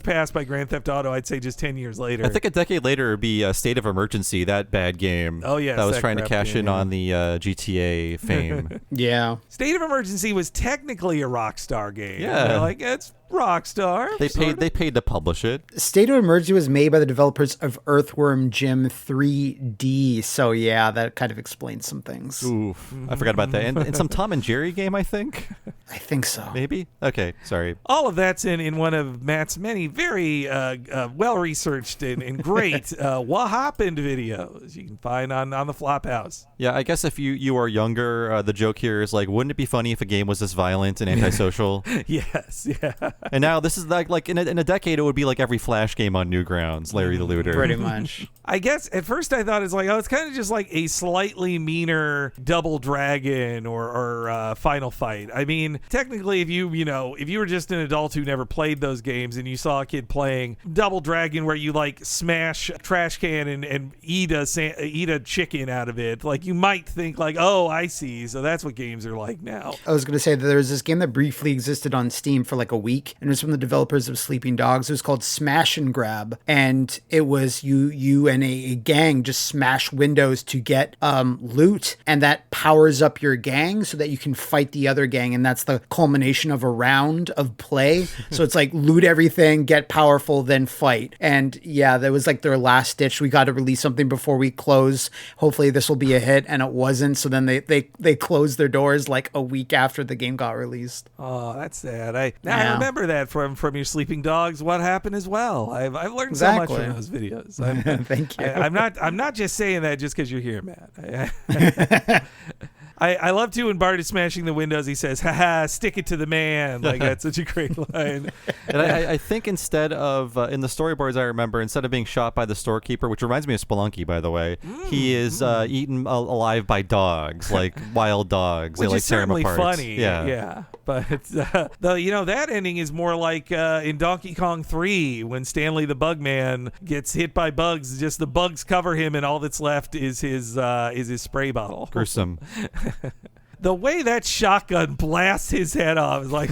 passed by Grand Theft Auto, I'd say just 10 years later. I think a decade later it would be State of Emergency, that bad game. Oh, yes. That was trying to cash in on the GTA fame. Yeah. State of Emergency was technically a Rockstar game. Yeah. Like, it's Rockstar. They paid to publish it. State of Emergency was made by the developers of Earthworm Jim 3D. So yeah, that kind of explains some things. Oof, I forgot about that. And some Tom and Jerry game, I think. I think so. Maybe? Okay, sorry. All of that's in one of Matt's many very well-researched and great What Happened videos you can find on the Flophouse. Yeah, I guess if you are younger, the joke here is like, wouldn't it be funny if a game was this violent and antisocial? Yes, yeah. And now this is like in a decade, it would be like every Flash game on Newgrounds, Larry the Looter. Pretty much. I guess at first I thought it's kind of just like a slightly meaner Double Dragon or Final Fight. I mean, technically, if you were just an adult who never played those games and you saw a kid playing Double Dragon where you like smash a trash can and eat a chicken out of it, like you might think like, oh, I see. So that's what games are like now. I was going to say that there was this game that briefly existed on Steam for like a week, and it was from the developers of Sleeping Dogs. It was called Smash and Grab, and it was you and a gang just smash windows to get loot, and that powers up your gang so that you can fight the other gang, and that's the culmination of a round of play. So it's like loot everything, get powerful, then fight. And yeah, that was like their last ditch. We got to release something before we close. Hopefully this will be a hit, and it wasn't. So then they closed their doors like a week after the game got released. Oh, that's sad. I remember that from your Sleeping Dogs. What Happened as well. I've learned so much from those videos. Thank you. I'm not just saying that just because you're here, Matt. I love too when Bart is smashing the windows. He says, "Ha, stick it to the man." Like that's such a great line. And I think instead of in the storyboards, I remember instead of being shot by the storekeeper, which reminds me of Spelunky, by the way, he is eaten alive by dogs, like wild dogs. Which they like is tear him certainly apart. funny. Yeah. But that ending is more like in Donkey Kong 3 when Stanley the Bugman gets hit by bugs. Just the bugs cover him, and all that's left is his spray bottle. Gruesome. The way that shotgun blasts his head off is like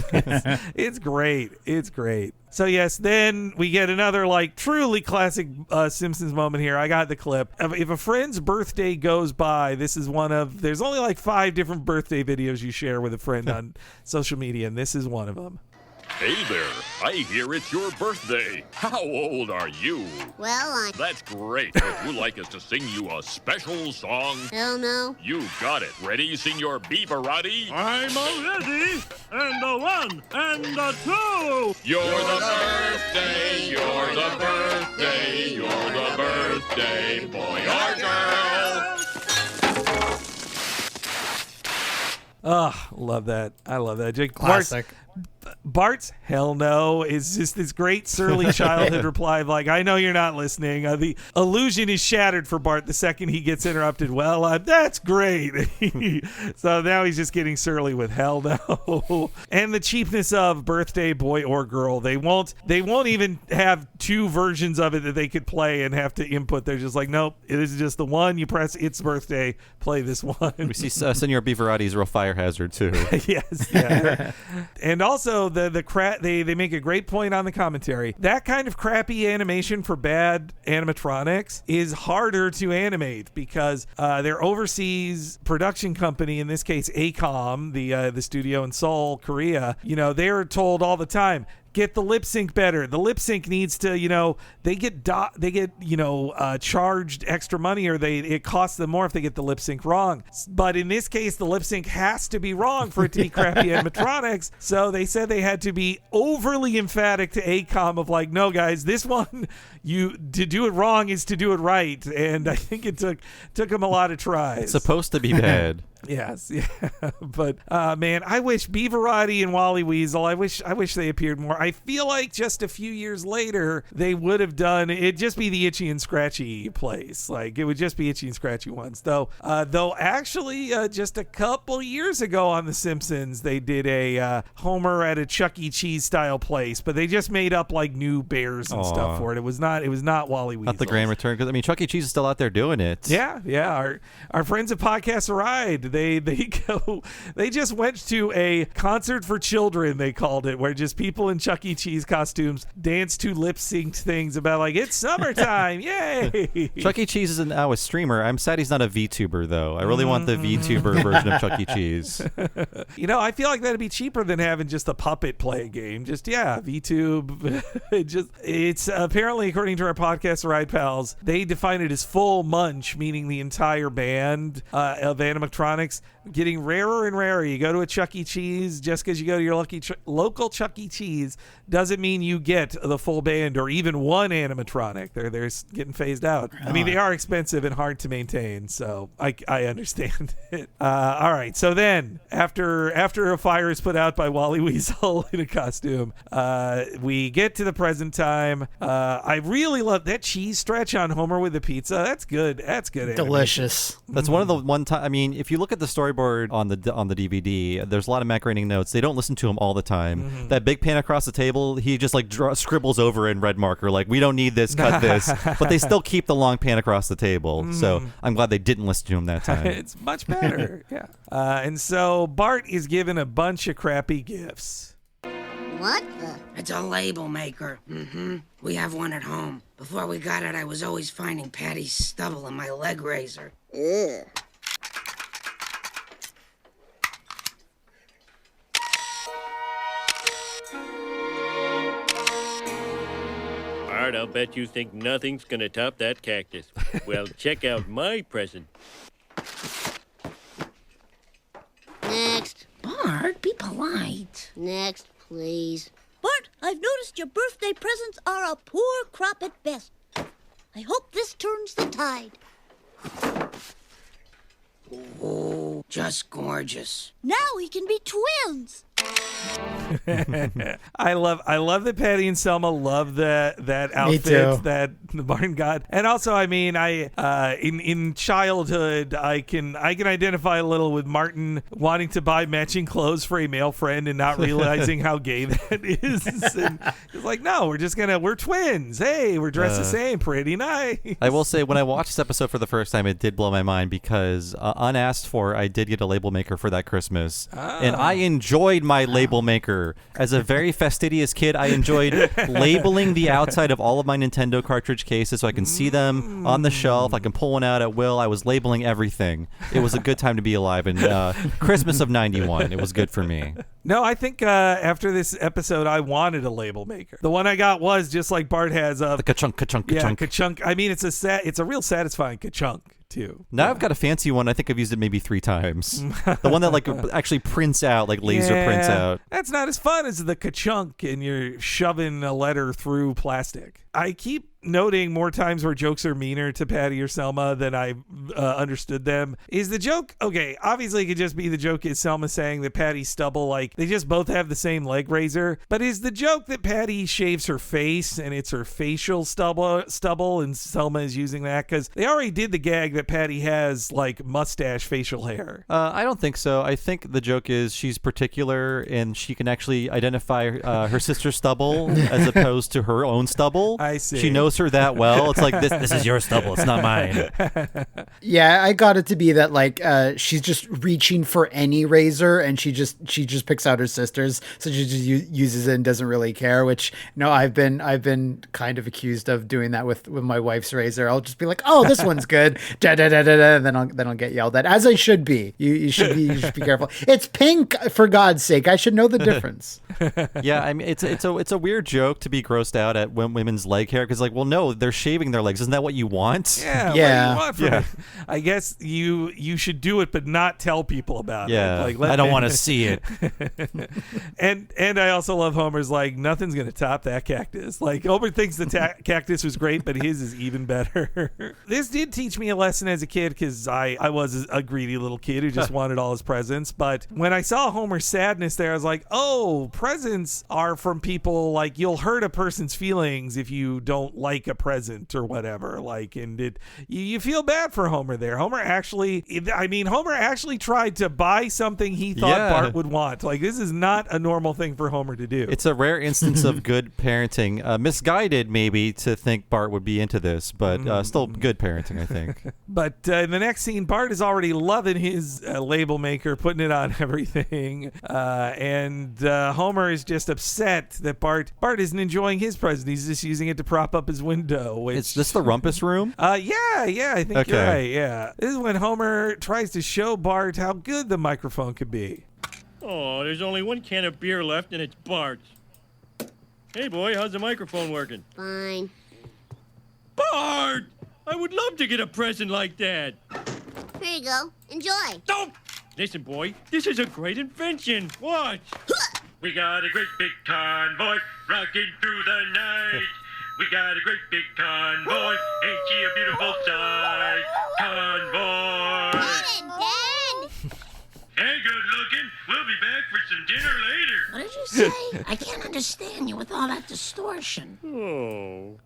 it's great. It's great. So yes, then we get another like truly classic Simpsons moment here. I got the clip. If a friend's birthday goes by, this is one of. There's only like 5 different birthday videos you share with a friend on social media, and this is one of them. Hey there. I hear it's your birthday. How old are you? Well, I'm... That's great. Would you like us to sing you a special song? Hell no. You got it. Ready, Senor Beaverati? I'm ready. And the 1 and the 2. You're the birthday. You're the birthday. You're the birthday boy or girl. Oh, love that. I love that. Jake, Classic. Bart's hell no is just this great surly childhood reply of like, I know you're not listening. The illusion is shattered for Bart the second he gets interrupted. Well, that's great. So now he's just getting surly with hell no. And the cheapness of birthday boy or girl. They won't even have two versions of it that they could play and have to input. They're just like, nope, it is just the one. You press it's birthday, play this one. We see Senor Beaverati's real fire hazard too. Yes, yeah. And also they make a great point on the commentary. That kind of crappy animation for bad animatronics is harder to animate because their overseas production company, in this case ACOM, the studio in Seoul, Korea, they're told all the time, get the lip sync better. The lip sync needs to, they get charged extra money, or it costs them more if they get the lip sync wrong. But in this case, the lip sync has to be wrong for it to be crappy animatronics. So they said they had to be overly emphatic to ACOM of like, no guys, this one, to do it wrong is to do it right. And I think it took them a lot of tries. It's supposed to be bad. Yes, yeah, but man, I wish Beaverati and Wally Weasel. I wish they appeared more. I feel like just a few years later they would have done. It'd just be the Itchy and Scratchy place. Like it would just be Itchy and Scratchy ones. Though actually, just a couple years ago on The Simpsons, they did a Homer at a Chuck E. Cheese style place, but they just made up like new bears and stuff for it. It was not Wally Weasel. Not the Grand Return, because I mean Chuck E. Cheese is still out there doing it. Yeah. Our friends at Podcast Ride. They just went to a concert for children, they called it, where just people in Chuck E. Cheese costumes dance to lip synced things about like it's summertime, yay! Chuck E. Cheese is now a streamer. I'm sad he's not a VTuber though. I really want the VTuber version of Chuck E. Cheese. I feel like that'd be cheaper than having just a puppet play a game. Just VTube. It's apparently, according to our Podcast Ride pals, they define it as full munch, meaning the entire band of animatronics getting rarer and rarer. You go to a Chuck E. Cheese, just because you go to your local Chuck E. Cheese doesn't mean you get the full band or even one animatronic. They're getting phased out. I mean, they are expensive and hard to maintain, so I understand it. All right, so then after a fire is put out by Wally Weasel in a costume, we get to the present time. I really love that cheese stretch on Homer with the pizza. That's good. Delicious. That's one of the one time. I mean, if you look at the storyboard on the DVD, there's a lot of Mac Groening notes. They don't listen to him all the time. Mm-hmm. That big pan across the table, he just like scribbles over in red marker, like, we don't need this, cut this. But they still keep the long pan across the table. So I'm glad they didn't listen to him that time. It's much better. Yeah. And so Bart is given a bunch of crappy gifts. What the? It's a label maker. Mm-hmm. We have one at home. Before we got it, I was always finding Patty's stubble in my leg razor. Ugh. Bart, I'll bet you think nothing's gonna top that cactus. Well, check out my present. Next. Bart, be polite. Next, please. Bart, I've noticed your birthday presents are a poor crop at best. I hope this turns the tide. Oh, just gorgeous. Now we can be twins. I love that Patty and Selma love that outfit that the Barton got, and also I mean in childhood I can identify a little with Martin wanting to buy matching clothes for a male friend and not realizing how gay that is. And it's like, no, we're twins. Hey, we're dressed the same. Pretty nice. I will say, when I watched this episode for the first time, it did blow my mind because unasked for, I did get a label maker for that Christmas, and I enjoyed my label maker. As a very fastidious kid, I enjoyed labeling the outside of all of my Nintendo cartridge cases so I can see them on the shelf. I can pull one out at will. I was labeling everything. It was a good time to be alive. And Christmas of 91, it was good for me. No, I think after this episode, I wanted a label maker. The one I got was just like Bart has the ka-chunk, ka-chunk, ka-chunk. Yeah, ka-chunk. I mean, it's a real satisfying ka-chunk too. Now I've got a fancy one. I think I've used it maybe 3 times. The one that like actually prints out, like laser prints out. That's not as fun as the ka-chunk and you're shoving a letter through plastic. I keep noting more times where jokes are meaner to Patty or Selma than I understood them. Is the joke, okay, obviously it could just be the joke is Selma saying that Patty's stubble, like, they just both have the same leg razor, but is the joke that Patty shaves her face and it's her facial stubble and Selma is using that? Because they already did the gag that Patty has, like, mustache facial hair. I don't think so. I think the joke is she's particular and she can actually identify her sister's stubble as opposed to her own stubble. I see. She knows her that well. It's like, this is your stubble. It's not mine. Yeah, I got it to be that like she's just reaching for any razor and she just picks out her sister's, so she just uses it and doesn't really care. Which I've been kind of accused of doing that with my wife's razor. I'll just be like, oh, this one's good, da da da da da, and then I'll get yelled at, as I should be. You should be careful. It's pink, for God's sake. I should know the difference. Yeah, I mean it's a weird joke to be grossed out at women's leg hair because like, well, no, they're shaving their legs. Isn't that what you want? Yeah. What do you want from it? I guess you should do it, but not tell people about it. Like, I don't want to see it. and I also love Homer's like, nothing's gonna top that cactus. Like Homer thinks the cactus was great, but his is even better. This did teach me a lesson as a kid because I was a greedy little kid who just wanted all his presents. But when I saw Homer's sadness there, I was like, oh, presents are from people, like you'll hurt a person's feelings if you don't like a present or whatever. Like, and you feel bad for Homer there. Homer actually tried to buy something he thought Bart would want. Like, this is not a normal thing for Homer to do. It's a rare instance of good parenting. Misguided maybe to think Bart would be into this, but still good parenting, I think. But in the next scene, Bart is already loving his label maker, putting it on everything. And Homer is just upset that Bart isn't enjoying his present. He's just using it to prop up his window. Is this the rumpus room? Yeah, I think you're right. Yeah, this is when Homer tries to show Bart how good the microphone could be. Oh, there's only one can of beer left, and it's Bart's. Hey, boy, how's the microphone working? Fine. Bart! I would love to get a present like that. Here you go. Enjoy. Don't! Listen, boy, this is a great invention. Watch. We got a great big convoy rocking through the night. We got a great big convoy. Ain't she a beautiful sight? Convoy. Dad! Hey, good looking. We'll be back for some dinner later. What did you say? I can't understand you with all that distortion. Oh.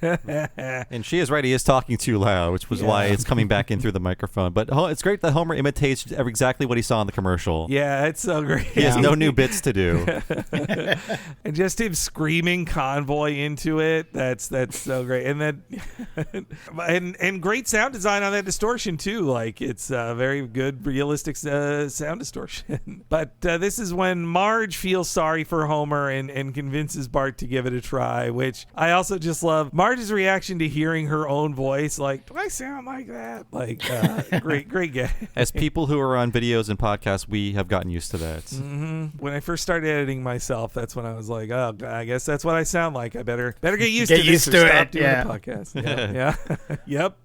And she is right. He is talking too loud, which was why it's coming back in through the microphone. But it's great that Homer imitates exactly what he saw in the commercial. Yeah, it's so great. He has no new bits to do. And just him screaming convoy into it. That's so great. And then and great sound design on that distortion too. Like, it's very good, realistic sound distortion. But this is when Marge feels sorry for Homer and convinces Bart to give it a try, which I also just love. Marge's reaction to hearing her own voice, like, do I sound like that? Like, great guy. As people who are on videos and podcasts, we have gotten used to that. Mm-hmm. When I first started editing myself, that's when I was like, oh, I guess that's what I sound like. I better get used to this or stop doing the podcast. Yeah. Yep.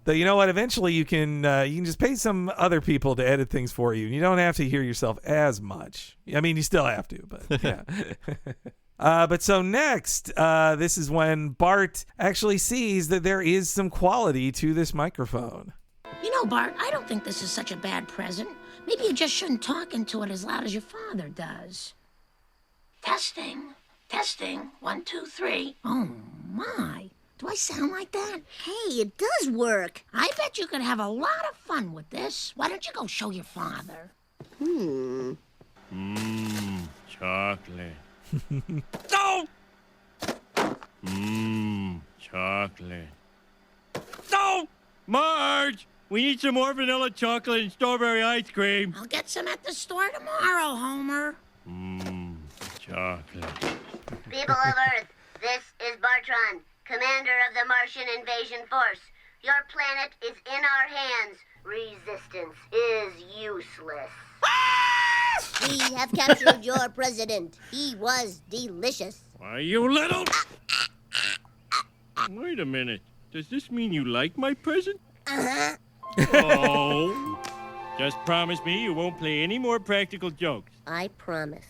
Though, you know what? Eventually, you can just pay some other people to edit things for you, and you don't have to hear yourself as much. I mean, you still have to, but yeah. But so next, this is when Bart actually sees that there is some quality to this microphone. You know, Bart, I don't think this is such a bad present. Maybe you just shouldn't talk into it as loud as your father does. Testing. 1, 2, 3. Oh, my. Do I sound like that? Hey, it does work. I bet you could have a lot of fun with this. Why don't you go show your father? Chocolate. Don't! Chocolate. Don't! Marge! We need some more vanilla chocolate and strawberry ice cream. I'll get some at the store tomorrow, Homer. Chocolate. People of Earth, this is Bartron, commander of the Martian Invasion Force. Your planet is in our hands. Resistance is useless. We have captured your president. He was delicious. Why, you little... Wait a minute. Does this mean you like my present? Uh-huh. Oh. Just promise me you won't play any more practical jokes. I promise.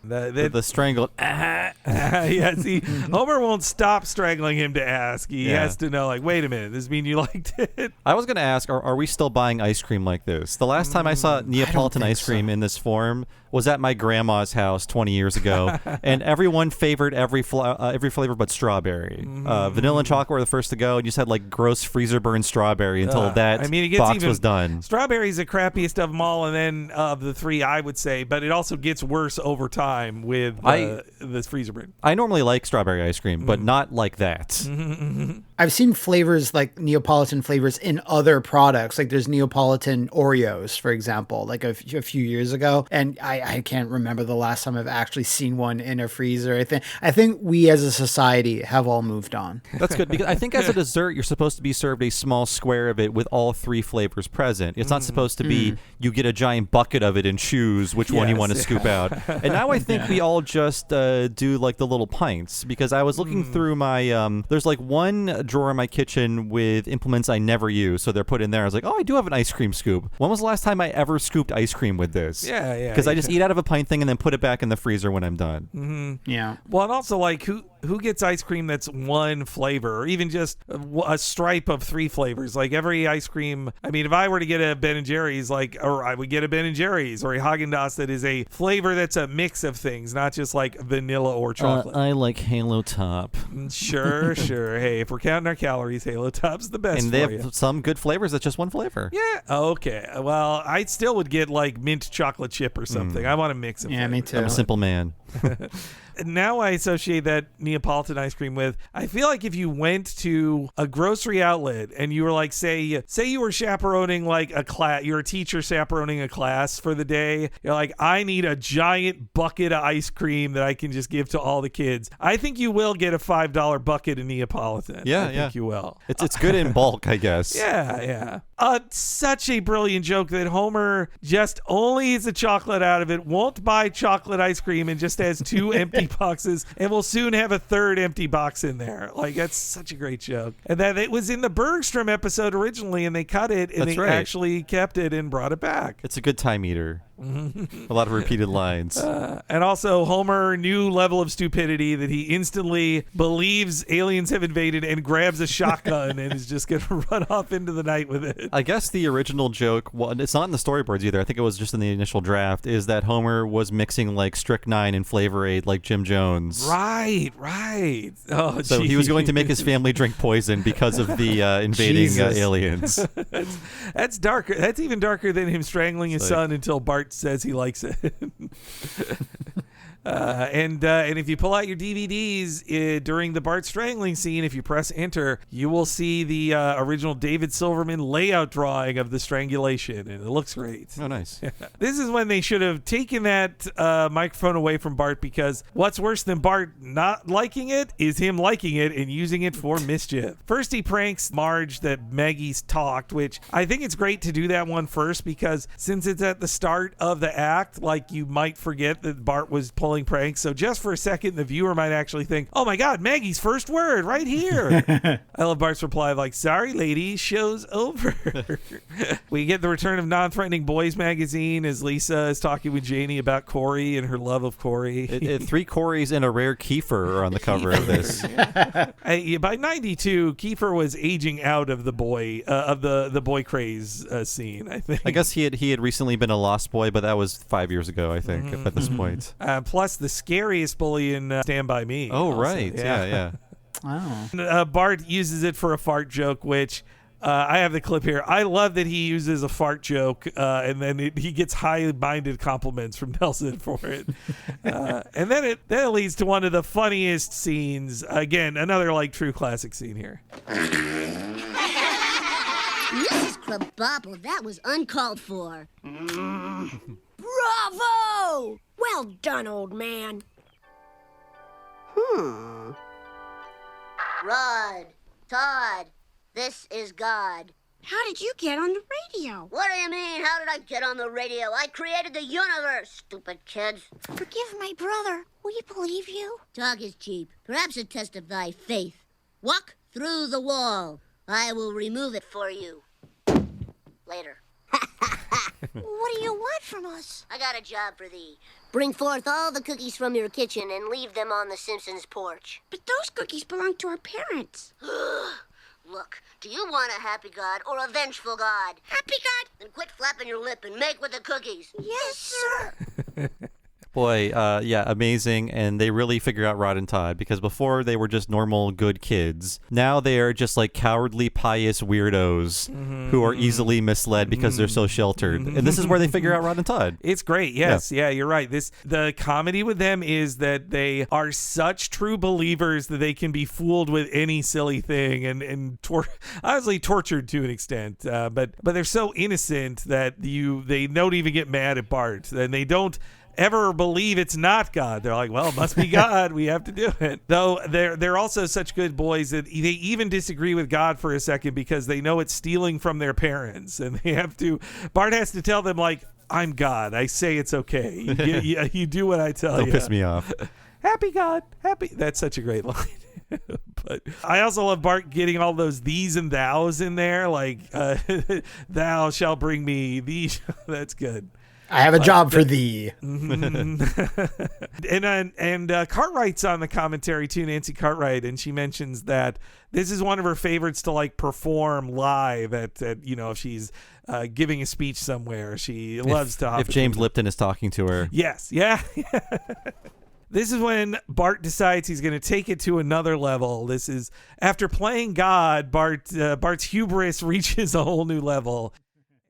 The strangled. Yeah, see, Homer won't stop strangling him to ask. He Yeah. has to know, like, wait a minute, does this mean you liked it? I was going to ask, are we still buying ice cream like this? The last time I saw Neapolitan think ice cream in this form was at my grandma's house 20 years ago, and everyone favored every flavor but strawberry. Vanilla and chocolate were the first to go, and you just had like gross freezer burn strawberry until It gets box even, was done. Strawberry's the crappiest of them all, and then of the three, I would say, but it also gets worse over time with this freezer burn. I normally like strawberry ice cream, but not like that. I've seen flavors like Neapolitan flavors in other products. Like there's Neapolitan Oreos, for example, like a few years ago. And I can't remember the last time I've actually seen one in a freezer. I think we as a society have all moved on. That's good, because I think as a dessert, you're supposed to be served a small square of it with all three flavors present. It's not supposed to be you get a giant bucket of it and choose which one you want to scoop out. And now I think we all just do like the little pints, because I was looking through my, there's like one drawer in my kitchen with implements I never use, so they're put in there. I was like, oh, I do have an ice cream scoop. When was the last time I ever scooped ice cream with this? Yeah. Because I just eat out of a pint thing and then put it back in the freezer when I'm done. Yeah. Well, and also, like, who gets ice cream that's one flavor, or even just a stripe of three flavors? Like every ice cream, I mean, if I were to get a Ben & Jerry's, or I would get a Ben & Jerry's or a Haagen-Dazs that is a flavor that's a mix of things, not just like vanilla or chocolate. I like Halo Top. Sure. Hey, if we're counting our calories, Halo Top's the best And they for have you. some good flavors that's just one flavor. Yeah, okay. Well, I still would get like mint chocolate chip or something. I want to mix it. Yeah, me too. I'm a simple man. Now I associate that Neapolitan ice cream with, I feel like if you went to a grocery outlet and you were like, say you were chaperoning like a class, you're a teacher chaperoning a class for the day. You're like, I need a giant bucket of ice cream that I can just give to all the kids. I think you will get a $5 bucket of Neapolitan. I think you will. It's good in bulk, I guess. Yeah. Such a brilliant joke that Homer just only eats the chocolate out of it, won't buy chocolate ice cream, and just has two empty boxes, and will soon have a third empty box in there. Like, that's such a great joke. And that it was in the Bergstrom episode originally, and they cut it, and they actually kept it and brought it back. It's a good time eater. A lot of repeated lines. And also Homer, new level of stupidity that he instantly believes aliens have invaded and grabs a shotgun and is just going to run off into the night with it. I guess the original joke, well, it's not in the storyboards either. I think it was just in the initial draft, is that Homer was mixing like Strychnine and Flavor Aid like Jim Jones. Right. Oh, so he was going to make his family drink poison because of the invading aliens. That's darker. That's even darker than him strangling his son until Bart says he likes it. And if you pull out your DVDs during the Bart strangling scene, if you press enter, you will see the original David Silverman layout drawing of the strangulation, and it looks great. Oh, nice. This is when they should have taken that microphone away from Bart, because what's worse than Bart not liking it is him liking it and using it for mischief. First, he pranks Marge that Maggie's talked, which I think it's great to do that one first, because since it's at the start of the act, like, you might forget that Bart was pulling pranks. So just for a second, the viewer might actually think, oh my God, Maggie's first word right here. I love Bart's reply of like, sorry, lady, show's over. We get the return of Non-Threatening Boys magazine as Lisa is talking with Janie about Corey and her love of Corey. Three Corys and a rare Kiefer are on the cover of this. By 92, Kiefer was aging out of the boy craze scene, I think. I guess he had recently been a lost boy, but that was 5 years ago, I think, at this point. Plus the scariest bully in Stand By Me. Oh, also. right. Yeah. Oh. Bart uses it for a fart joke, which I have the clip here. I love that he uses a fart joke, and then he gets high-minded compliments from Nelson for it. And then it leads to one of the funniest scenes. Again, another like true classic scene here. Krabappel, that was uncalled for. Bravo! Well done, old man. Rod, Todd, this is God. How did you get on the radio? What do you mean, how did I get on the radio? I created the universe, stupid kids. Forgive my brother. Will you believe you? Talk is cheap. Perhaps a test of thy faith. Walk through the wall. I will remove it for you. Later. What do you want from us? I got a job for thee. Bring forth all the cookies from your kitchen and leave them on the Simpsons' porch. But those cookies belong to our parents. Look, do you want a happy God or a vengeful God? Happy God! Then quit flapping your lip and make with the cookies. Yes, sir. Boy, yeah, amazing. And they really figure out Rod and Todd, because before they were just normal good kids. Now they are just like cowardly, pious weirdos who are easily misled because they're so sheltered. And this is where they figure out Rod and Todd. It's great. Yes. Yeah, you're right. The comedy with them is that they are such true believers that they can be fooled with any silly thing and honestly tortured to an extent. But they're so innocent that they don't even get mad at Bart, and they don't ever believe it's not God. They're like, well, it must be God. We have to do it. Though they're also such good boys that they even disagree with God for a second because they know it's stealing from their parents, and Bart has to tell them, like, I'm God. I say it's okay. You do what I tell you. Don't piss me off. Happy God. Happy. That's such a great line. But I also love Bart getting all those these and thous in there, like thou shalt bring me these. That's good. I have a job for thee. And Cartwright's on the commentary too, Nancy Cartwright, and she mentions that this is one of her favorites to like perform live at if she's giving a speech somewhere. She loves to hop if James Lipton is talking to her. Yes, yeah. This is when Bart decides he's going to take it to another level. This is after playing God, Bart's hubris reaches a whole new level.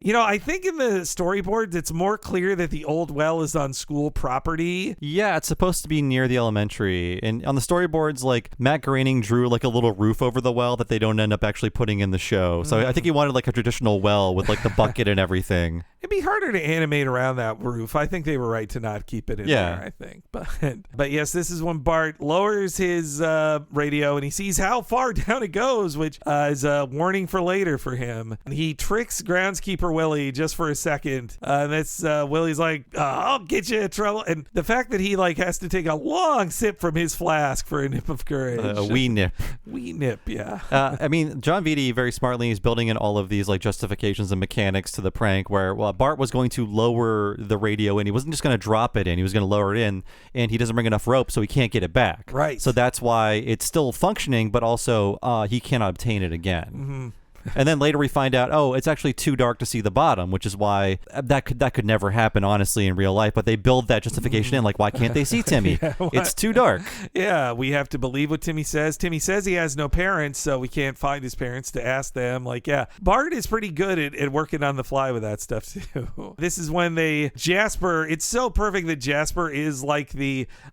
I think in the storyboards, it's more clear that the old well is on school property. Yeah, it's supposed to be near the elementary. And on the storyboards, like, Matt Groening drew like a little roof over the well that they don't end up actually putting in the show. So I think he wanted like a traditional well with like the bucket and everything. It'd be harder to animate around that roof. I think they were right to not keep it in there, I think. But yes, this is when Bart lowers his radio and he sees how far down it goes, which is a warning for later for him. And he tricks groundskeeper Willie just for a second. And that's Willie's like, I'll get you in trouble. And the fact that he like has to take a long sip from his flask for a nip of courage. A wee nip. Wee nip, yeah. I mean, John Vitti very smartly is building in all of these like justifications and mechanics to the prank where, Bart was going to lower the radio and he wasn't just going to drop it in. He was going to lower it in, and he doesn't bring enough rope, so he can't get it back. Right. So that's why it's still functioning, but also he cannot obtain it again. Mm-hmm. And then later we find out, it's actually too dark to see the bottom, which is why that could never happen, honestly, in real life. But they build that justification in, like, why can't they see Timmy? It's too dark. Yeah, we have to believe what Timmy says. Timmy says he has no parents, so we can't find his parents to ask them. Like, yeah, Bart is pretty good at working on the fly with that stuff, too. This is when Jasper, it's so perfect that Jasper is like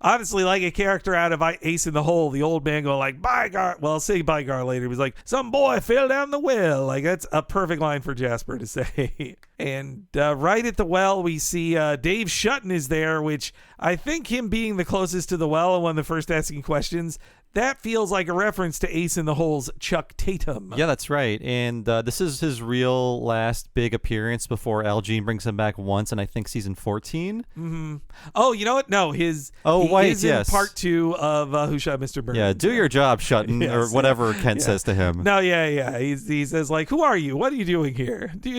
honestly, like a character out of Ace in the Hole, the old man going like, by Gar, well, say by Gar later. He was like, some boy fell down the well. Like, that's a perfect line for Jasper to say. And right at the well, we see Dave Shutton is there, which I think him being the closest to the well and one of the first asking questions, that feels like a reference to Ace in the Hole's Chuck Tatum. Yeah, that's right. And this is his real last big appearance before Al Jean brings him back once, and I think season 14. Mm-hmm. Oh, you know what? No, he is in part 2 of Who Shot Mr. Burns. Yeah, do your job, Shutton, or whatever Kent says to him. No, yeah. He says, like, who are you? What are you doing here? Do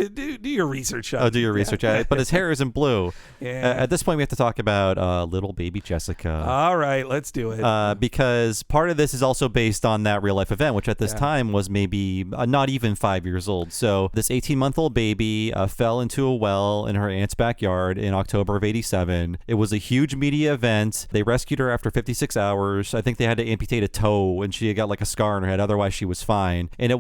your research, Shutton. Oh, do your research. But his hair isn't blue. Yeah. At this point, we have to talk about little baby Jessica. All right, let's do it. Because part of this is also based on that real life event, which at this time was maybe not even 5 years old. So this 18-month-old baby fell into a well in her aunt's backyard in October of '87. It was a huge media event. They rescued her after 56 hours. I think they had to amputate a toe, and she got like a scar on her head. Otherwise, she was fine. And I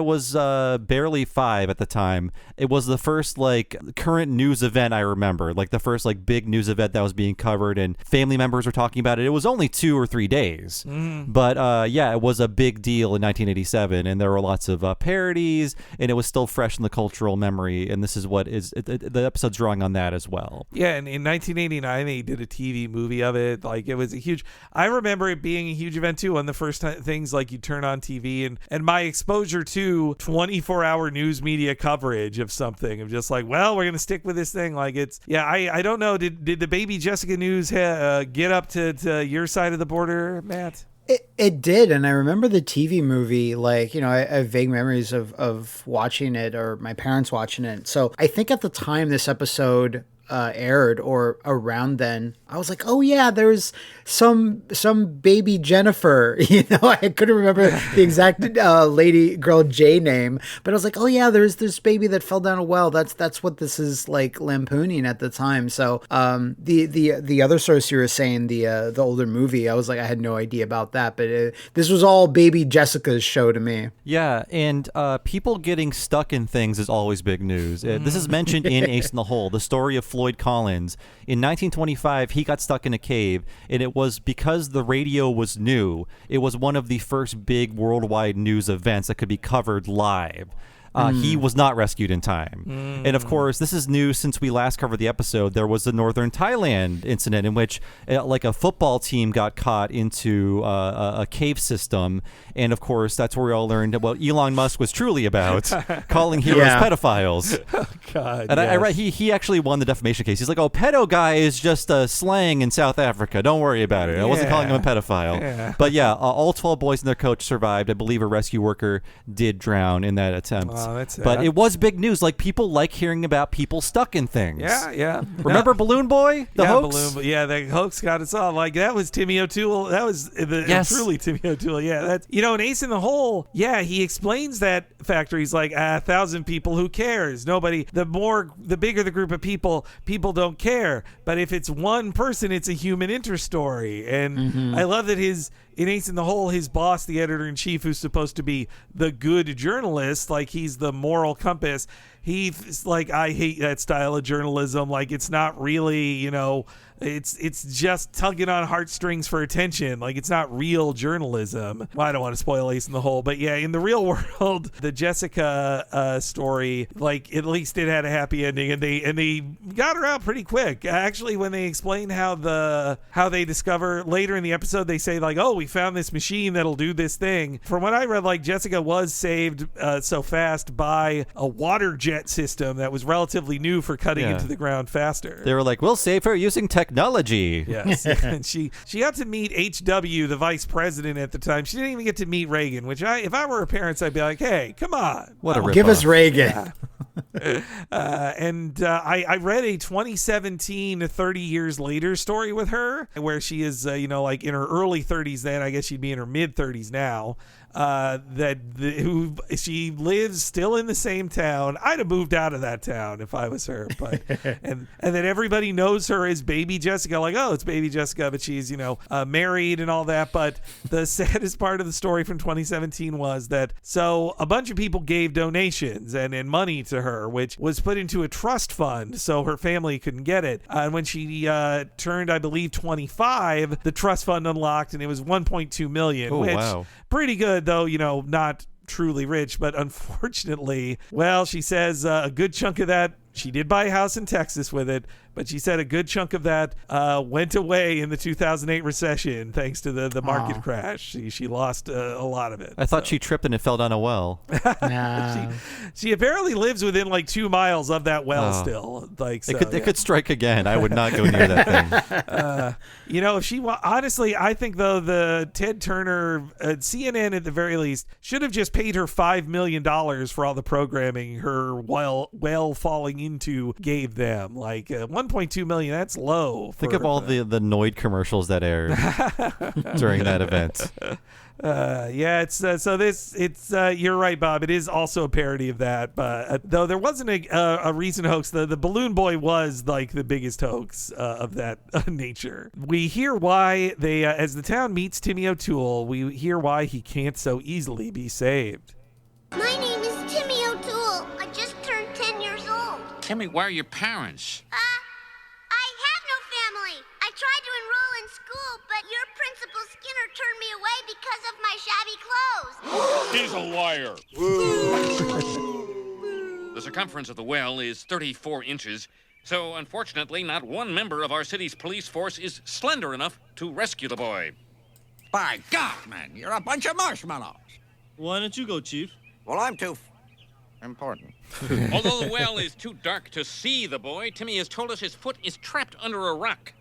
was barely 5 at the time. It was the first like current news event I remember, like the first like big news event that was being covered and family members were talking about it. It was only 2 or 3 days, but yeah, it was a big deal in 1987, and there were lots of parodies, and it was still fresh in the cultural memory. And this is what is the episode's drawing on that as well. Yeah, and in 1989 they did a TV movie of it. Like it was a huge. I remember it being a huge event too. One of the first things like you turn on TV and my exposure to 24-hour news media coverage of something of just like, well, we're gonna stick with this thing. Like it's I don't know. Did the Baby Jessica news get up to your side of the border, Matt? It did, and I remember the TV movie, like, I have vague memories of watching it or my parents watching it. So I think at the time this episode aired or around then, I was like, oh yeah, there's some baby Jennifer, I couldn't remember the exact lady girl J name, but I was like, oh yeah, there's this baby that fell down a well. That's what this is like lampooning at the time. So the other source you were saying, the older movie, I was like, I had no idea about that, but this was all Baby Jessica's show to me. Yeah, and people getting stuck in things is always big news. This is mentioned in Ace in the Hole, the story of Floyd Collins. In 1925, he got stuck in a cave, and it was because the radio was new. It was one of the first big worldwide news events that could be covered live. He was not rescued in time. And of course, this is new since we last covered the episode. There was the Northern Thailand incident in which like a football team got caught into a cave system. And of course, that's where we all learned what Elon Musk was truly about, calling heroes pedophiles. Oh, God. And yes. I read he actually won the defamation case. He's like, oh, pedo guy is just slang in South Africa. Don't worry about it. I wasn't calling him a pedophile. Yeah. But yeah, all 12 boys and their coach survived. I believe a rescue worker did drown in that attempt. Oh, that's but it was big news. Like, people like hearing about people stuck in things. Yeah. Remember Balloon Boy? The hoax? The hoax got us all. Like, that was Timmy O'Toole. That was truly Timmy O'Toole. Yeah, that's in Ace in the Hole. Yeah, he explains that factor. He's like, 1,000 people, who cares? Nobody. The bigger the group of people don't care. But if it's one person, it's a human interest story. And I love that in Ace in the Hole, his boss, the editor-in-chief, who's supposed to be the good journalist, like he's the moral compass, he's like, I hate that style of journalism. Like, it's not really, it's just tugging on heartstrings for attention. Like, it's not real journalism. Well, I don't want to spoil Ace in the Hole, but yeah, in the real world, the Jessica story, like, at least it had a happy ending, and they got her out pretty quick. Actually, when they explain how they discover later in the episode, they say like, oh, we found this machine that'll do this thing. From what I read, like, Jessica was saved so fast by a water jet system that was relatively new for cutting into the ground faster. They were like, we'll save her using technology. Yes. And she got to meet H.W., the vice president at the time. She didn't even get to meet Reagan, which if I were her parents, I'd be like, hey, come on. What a rip-off. Give us Reagan. I read a 2017 30 years later story with her where she is like in her early 30s then. I guess she'd be in her mid 30s now. She lives still in the same town. I'd have moved out of that town if I was her, but and that everybody knows her as Baby Jessica, like, oh, it's Baby Jessica, but she's married and all that. But the saddest part of the story from 2017 was that a bunch of people gave donations and money to her, which was put into a trust fund so her family couldn't get it. And when she turned, I believe, 25, the trust fund unlocked, and it was 1.2 million. Oh, which wow. Pretty good, though, not truly rich, but unfortunately, well, she says a good chunk of that, she did buy a house in Texas with it, but she said a good chunk of that went away in the 2008 recession thanks to the market crash. She lost a lot of it. I thought she tripped and it fell down a well. She apparently lives within like 2 miles of that well still. Like, so, it could strike again. I would not go near that thing. If she honestly, I think though the Ted Turner, CNN at the very least, should have just paid her $5 million for all the programming her well falling into gave them. Like 1.2 million, that's low. Think of all the Noid commercials that aired during that event. You're right, Bob. It is also a parody of that, but though there wasn't a recent hoax, the Balloon Boy was like the biggest hoax of that nature. We hear why as the town meets Timmy O'Toole, we hear why he can't so easily be saved. My name is Timmy O'Toole. I just turned 10 years old. Timmy, where are your parents? I have no family. I tried to enroll in school, but your Principal Skinner turned me away because of my shabby clothes. He's a liar. The circumference of the well is 34 inches, so unfortunately not one member of our city's police force is slender enough to rescue the boy. By God, man, you're a bunch of marshmallows. Why don't you go, Chief? Well, I'm too important. Although the well is too dark to see the boy, Timmy has told us his foot is trapped under a rock.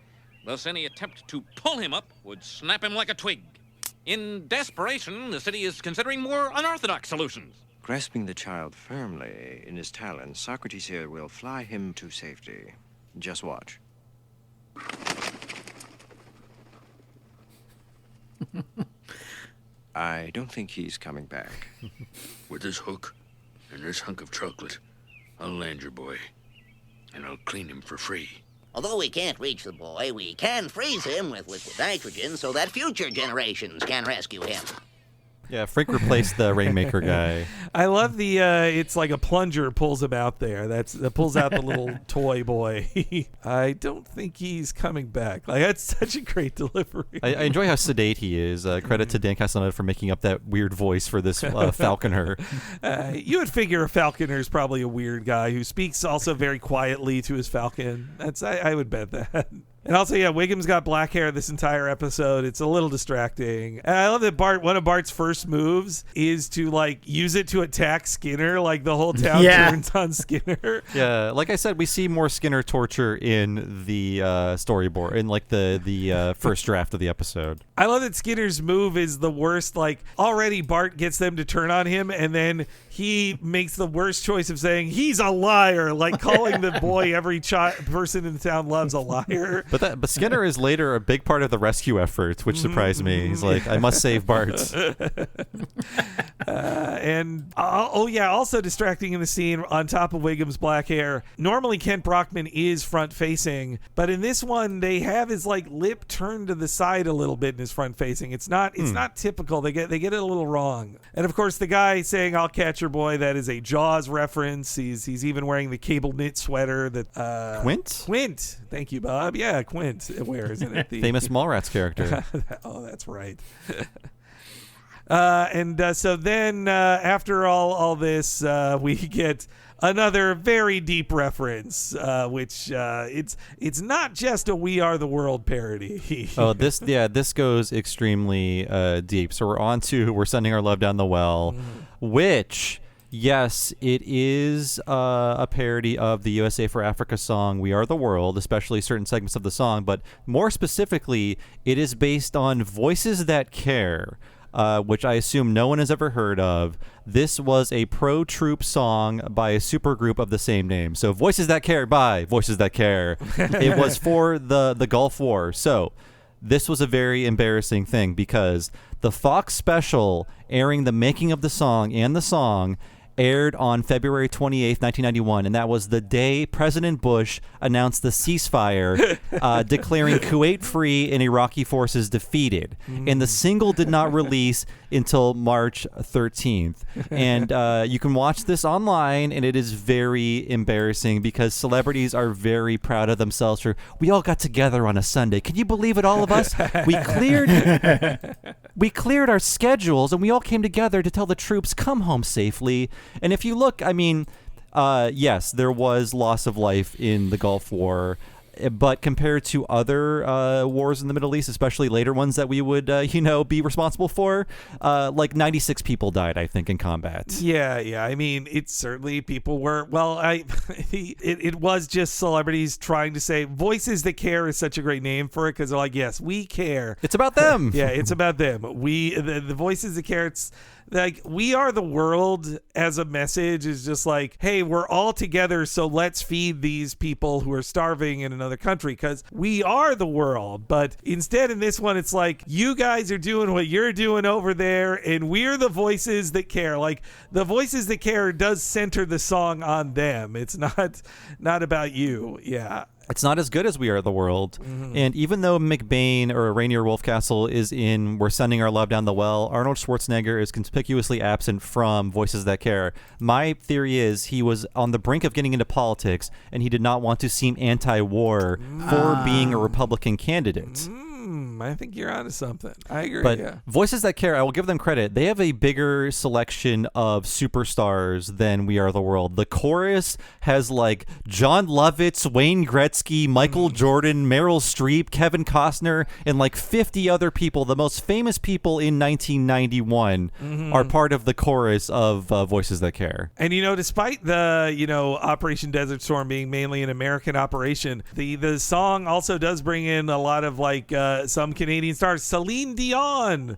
Thus, any attempt to pull him up would snap him like a twig. In desperation, the city is considering more unorthodox solutions. Grasping the child firmly in his talons, Socrates here will fly him to safety. Just watch. I don't think he's coming back. With this hook and this hunk of chocolate, I'll land your boy. And I'll clean him for free. Although we can't reach the boy, we can freeze him with liquid nitrogen so that future generations can rescue him. Yeah, Frank replaced the Rainmaker guy. I love the, it's like a plunger pulls him out there. That pulls out the little toy boy. I don't think he's coming back. Like, that's such a great delivery. I enjoy how sedate he is. Credit to Dan Castellaneta for making up that weird voice for this falconer. You would figure a falconer is probably a weird guy who speaks also very quietly to his falcon. I would bet that. And also, yeah, Wiggum's got black hair this entire episode. It's a little distracting. And I love that one of Bart's first moves is to, like, use it to attack Skinner. Like, the whole town turns on Skinner. Yeah, like I said, we see more Skinner torture in the storyboard, in, like, the first draft of the episode. I love that Skinner's move is the worst. Like, already Bart gets them to turn on him, and then he makes the worst choice of saying, he's a liar, like calling the boy every person in the town loves a liar. But Skinner is later a big part of the rescue effort, which surprised me. He's like, I must save Bart. Also distracting in the scene on top of Wiggum's black hair. Normally Kent Brockman is front facing, but in this one they have his like lip turned to the side a little bit in his front facing. It's not typical. They get it a little wrong. And of course the guy saying I'll catch your boy, that is a Jaws reference. He's even wearing the cable knit sweater that Quint. Thank you, Bob. Yeah, Quint wears it. Famous Mallrats character. Oh, that's right. So then after all this, we get another very deep reference, which it's not just a We Are the World parody. This goes extremely deep. So we're sending our love down the well, which. Yes, it is a parody of the USA for Africa song, We Are the World, especially certain segments of the song. But more specifically, it is based on Voices That Care, which I assume no one has ever heard of. This was a pro-troop song by a supergroup of the same name. So Voices That Care by Voices That Care. It was for the Gulf War. So this was a very embarrassing thing because the Fox special airing the making of the song and the song aired on February 28th, 1991, and that was the day President Bush announced the ceasefire, declaring Kuwait free and Iraqi forces defeated. And the single did not release until March 13th. And you can watch this online, and it is very embarrassing because celebrities are very proud of themselves for, we all got together on a Sunday. Can you believe it, all of us? We cleared our schedules, and we all came together to tell the troops, come home safely. And if you look, I mean, yes, there was loss of life in the Gulf War, but compared to other wars in the Middle East, especially later ones that we would, be responsible for, like 96 people died, I think, in combat. Yeah. I mean, it's certainly people were, it was just celebrities trying to say Voices That Care is such a great name for it because they're like, yes, we care. It's about them. Yeah, it's about them. The Voices That Care, it's like We Are the World as a message is just like, hey, we're all together, so let's feed these people who are starving in another country because we are the world. But instead in this one, it's like, you guys are doing what you're doing over there, and we're the Voices That Care. Like, the Voices That Care does center the song on them. It's not about you. Yeah. It's not as good as We Are the World. Mm-hmm. And even though McBain or Rainier Wolfcastle is in We're Sending Our Love Down the Well, Arnold Schwarzenegger is conspicuously absent from Voices That Care. My theory is he was on the brink of getting into politics, and he did not want to seem anti-war for being a Republican candidate. I think you're onto something. I agree. But yeah. Voices That Care, I will give them credit. They have a bigger selection of superstars than We Are the World. The chorus has like John Lovitz, Wayne Gretzky, Michael Jordan, Meryl Streep, Kevin Costner, and like 50 other people. The most famous people in 1991 are part of the chorus of Voices That Care. And, despite the, Operation Desert Storm being mainly an American operation, the song also does bring in a lot of like some Canadian stars. Celine Dion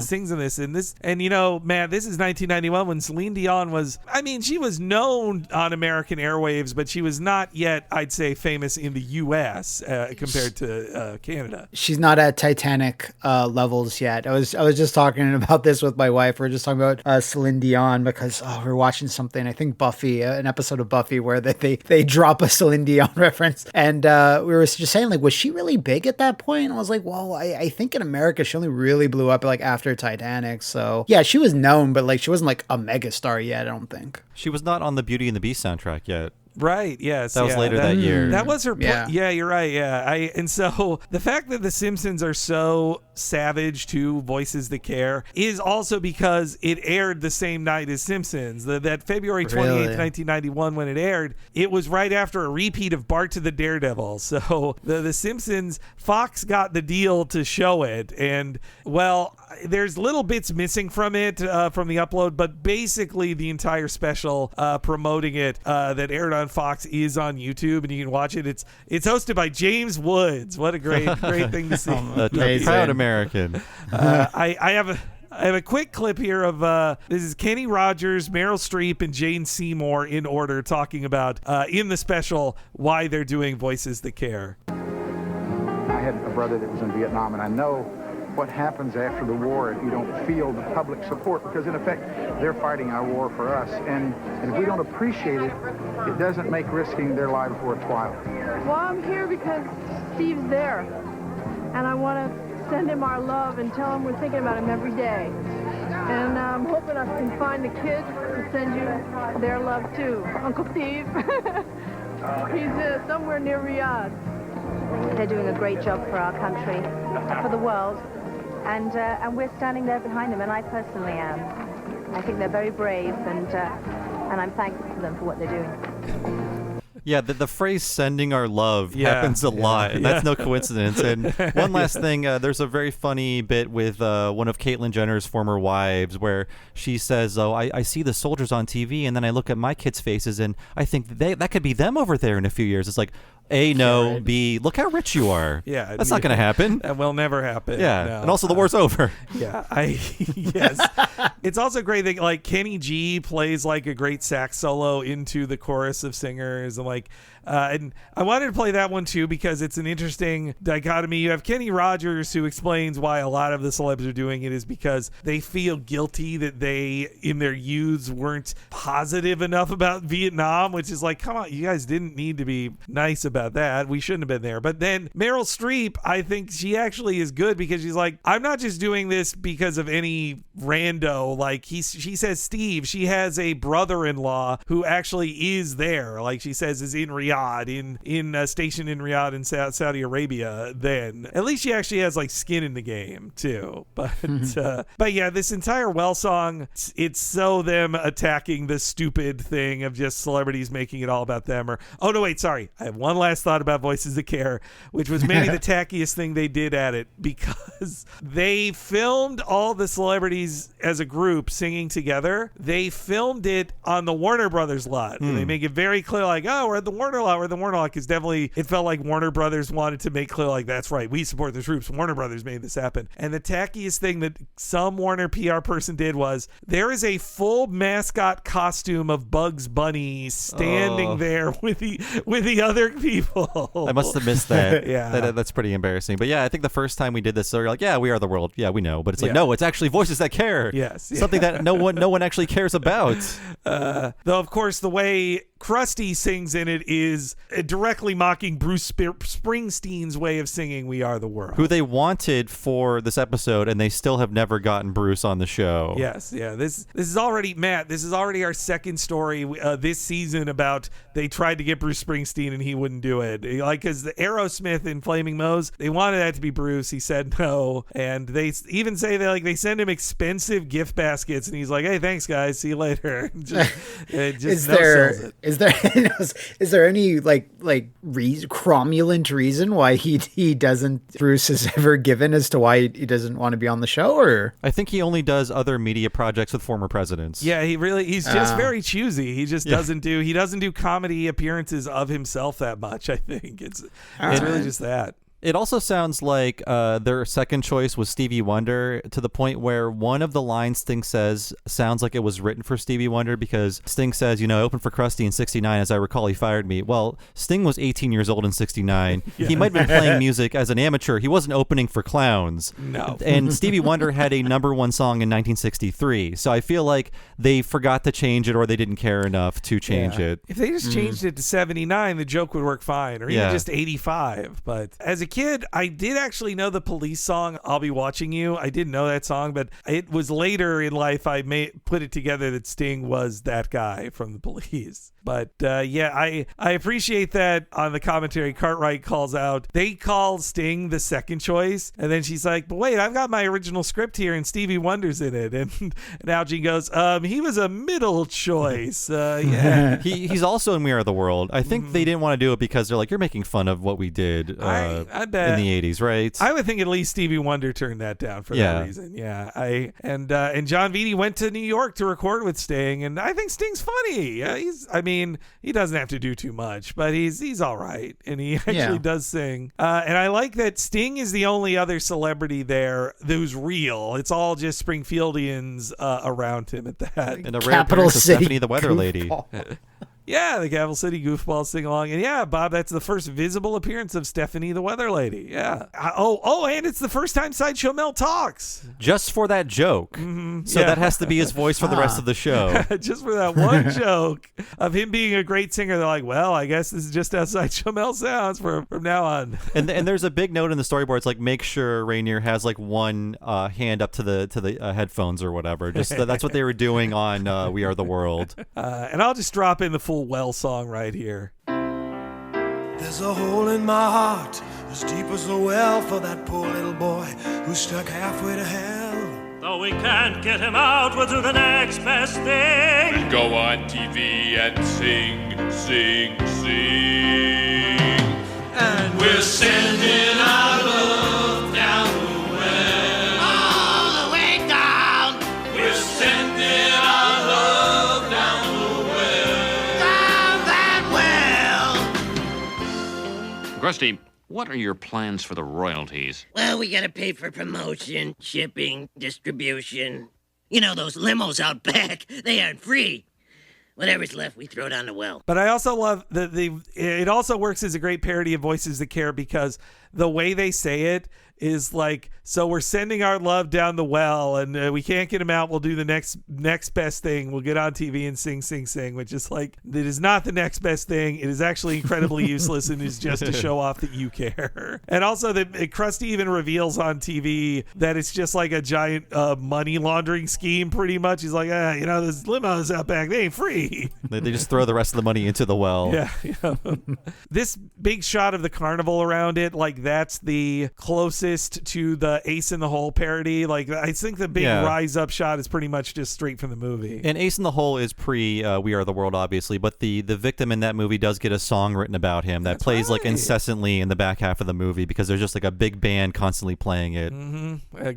sings in this. And man, this is 1991 when Celine Dion was, she was known on American airwaves, but she was not yet, I'd say, famous in the U.S. Compared to Canada. She's not at Titanic levels yet. I was just talking about this with my wife. We are just talking about Celine Dion because we were watching something, I think Buffy, an episode of Buffy where they drop a Celine Dion reference. And we were just saying, like, was she really big at that point? And I was like, well, I think in America she only really blew up like after Titanic. So yeah, she was known, but like she wasn't like a megastar yet, I don't think. She was not on the Beauty and the Beast soundtrack yet. Right. Yes. That was later that year. That was her. Yeah, you're right. Yeah. And so the fact that the Simpsons are so savage to Voices That Care is also because it aired the same night as Simpsons. That February 28th, 1991, when it aired, it was right after a repeat of Bart to the Daredevil. So the Simpsons, Fox got the deal to show it, and well, there's little bits missing from it from the upload, but basically the entire special promoting it that aired on Fox is on YouTube, and you can watch it. It's hosted by James Woods. What a great thing to see! A proud American. I have a quick clip here of this is Kenny Rogers, Meryl Streep, and Jane Seymour in order talking about in the special why they're doing Voices That Care. I had a brother that was in Vietnam, and I know what happens after the war if you don't feel the public support, because in effect they're fighting our war for us, and if we don't appreciate it, it doesn't make risking their lives worthwhile. Well, I'm here because Steve's there, and I want to send him our love and tell him we're thinking about him every day, and I'm hoping I can find the kids to send you their love too. Uncle Steve. He's somewhere near Riyadh. They're doing a great job for our country, for the world. And we're standing there behind them, and I personally am. I think they're very brave, and I'm thankful to them for what they're doing. Yeah, the phrase "sending our love" happens a lot, and that's no coincidence. And one last thing, there's a very funny bit with one of Caitlyn Jenner's former wives where she says, "Oh, I see the soldiers on TV, and then I look at my kids' faces, and I think that could be them over there in a few years." It's like, A, no. B, look how rich you are. Yeah, that's not going to happen. That will never happen. Yeah, no. And also the war's over. Yeah, yes. It's also great that like Kenny G plays like a great sax solo into the chorus of singers, and like, and I wanted to play that one too because it's an interesting dichotomy. You have Kenny Rogers who explains why a lot of the celebs are doing it is because they feel guilty that they in their youths weren't positive enough about Vietnam, which is like, come on, you guys didn't need to be nice about that. We shouldn't have been there. But then Meryl Streep, I think she actually is good because she's like, I'm not just doing this because of any rando. Like she says, Steve, she has a brother-in-law who actually is there. Like she says, is in Riyadh, stationed in Riyadh in Saudi Arabia. Then at least she actually has like skin in the game too. But yeah, this entire Well song, it's so them attacking the stupid thing of just celebrities making it all about them. Or oh no, wait, sorry, I have one last thought about Voices That Care, which was maybe the tackiest thing they did at it, because they filmed all the celebrities as a group singing together. They filmed it on the Warner Brothers lot. And they make it very clear, like, oh, we're at the Warner lot, because definitely it felt like Warner Brothers wanted to make clear, like, that's right, we support the troops. Warner Brothers made this happen. And the tackiest thing that some Warner PR person did was there is a full mascot costume of Bugs Bunny standing there with the other people. I must have missed that. Yeah. That's pretty embarrassing. But yeah, I think the first time we did this, so you're like, yeah, We Are the World. Yeah, we know. But it's like, no, it's actually Voices That Care. Yes. Something that no one actually cares about. Though, of course, the way Krusty sings in it is directly mocking Bruce Springsteen's way of singing We Are the World. Who they wanted for this episode, and they still have never gotten Bruce on the show. Yes, yeah. This is already, Matt, this is already our second story this season about they tried to get Bruce Springsteen and he wouldn't do it. Like, because the Aerosmith in Flaming Moe's, they wanted that to be Bruce. He said no. And they even say they send him expensive gift baskets and he's like, hey, thanks guys, see you later. Is there any cromulent reason why he doesn't, Bruce has ever given as to why he doesn't want to be on the show? Or I think he only does other media projects with former presidents. Yeah, he's just very choosy. He just doesn't do comedy appearances of himself that much. I think it's really just that. It also sounds like their second choice was Stevie Wonder, to the point where one of the lines Sting says sounds like it was written for Stevie Wonder, because Sting says, I opened for Krusty in 69. As I recall, he fired me. Well, Sting was 18 years old in 69. Yeah. He might have been playing music as an amateur. He wasn't opening for clowns. No. And Stevie Wonder had a #1 song in 1963. So I feel like they forgot to change it, or they didn't care enough to change it. If they just changed it to 79, the joke would work fine, or even just 85. But as a kid, I did actually know the Police song, I'll Be Watching You. I didn't know that song, but it was later in life I put it together that Sting was that guy from the Police. But I appreciate that on the commentary. Cartwright calls out, they call Sting the second choice, and then she's like, but wait, I've got my original script here and Stevie Wonder's in it. And Algie goes, he was a middle choice. Yeah. He's also in We Are the World. I think they didn't want to do it because they're like, you're making fun of what we did I bet. in the 80s, right? I would think at least Stevie Wonder turned that down for that reason. Yeah. And John Vitti went to New York to record with Sting, and I think Sting's funny. He doesn't have to do too much, but he's all right, and he actually does sing. And I like that Sting is the only other celebrity there who's real. It's all just Springfieldians around him at that. And a rare appearance of Stephanie the Weather Lady. Yeah, the Capital City Goofballs sing along. And yeah, Bob, that's the first visible appearance of Stephanie the Weather Lady. Yeah. And it's the first time Sideshow Mel talks. Just for that joke. So that has to be his voice for the rest of the show. Just for that one joke of him being a great singer. They're like, well, I guess this is just how Sideshow Mel sounds from now on. And there's a big note in the storyboards, like, make sure Rainier has like one hand up to the headphones or whatever. Just that's what they were doing on We Are the World. And I'll just drop in the full Well song right here. There's a hole in my heart as deep as a well for that poor little boy who's stuck halfway to hell. Though we can't get him out, we'll do the next best thing. We'll go on TV and sing, sing, sing. And we're sending our love down the well. All the way down. We're sending our love down the well. Down that well. Krusty, what are your plans for the royalties? Well, we gotta pay for promotion, shipping, distribution. You know, those limos out back, they aren't free. Whatever's left, we throw down the well. But I also love that it also works as a great parody of Voices That Care, because the way they say it is like, so we're sending our love down the well, and we can't get him out. We'll do the next best thing. We'll get on TV and sing, sing, sing, which is like, it is not the next best thing. It is actually incredibly useless and is just to show off that you care. And also that Krusty even reveals on TV that it's just like a giant money laundering scheme, pretty much. He's like, those limos out back, they ain't free. They just throw the rest of the money into the well. Yeah. This big shot of the carnival around it, like, that's the closest to the Ace in the Hole parody. Like, I think the big rise up shot is pretty much just straight from the movie. And Ace in the Hole is pre We Are the World, obviously, but the victim in that movie does get a song written about him that plays like incessantly in the back half of the movie, because there's just like a big band constantly playing it.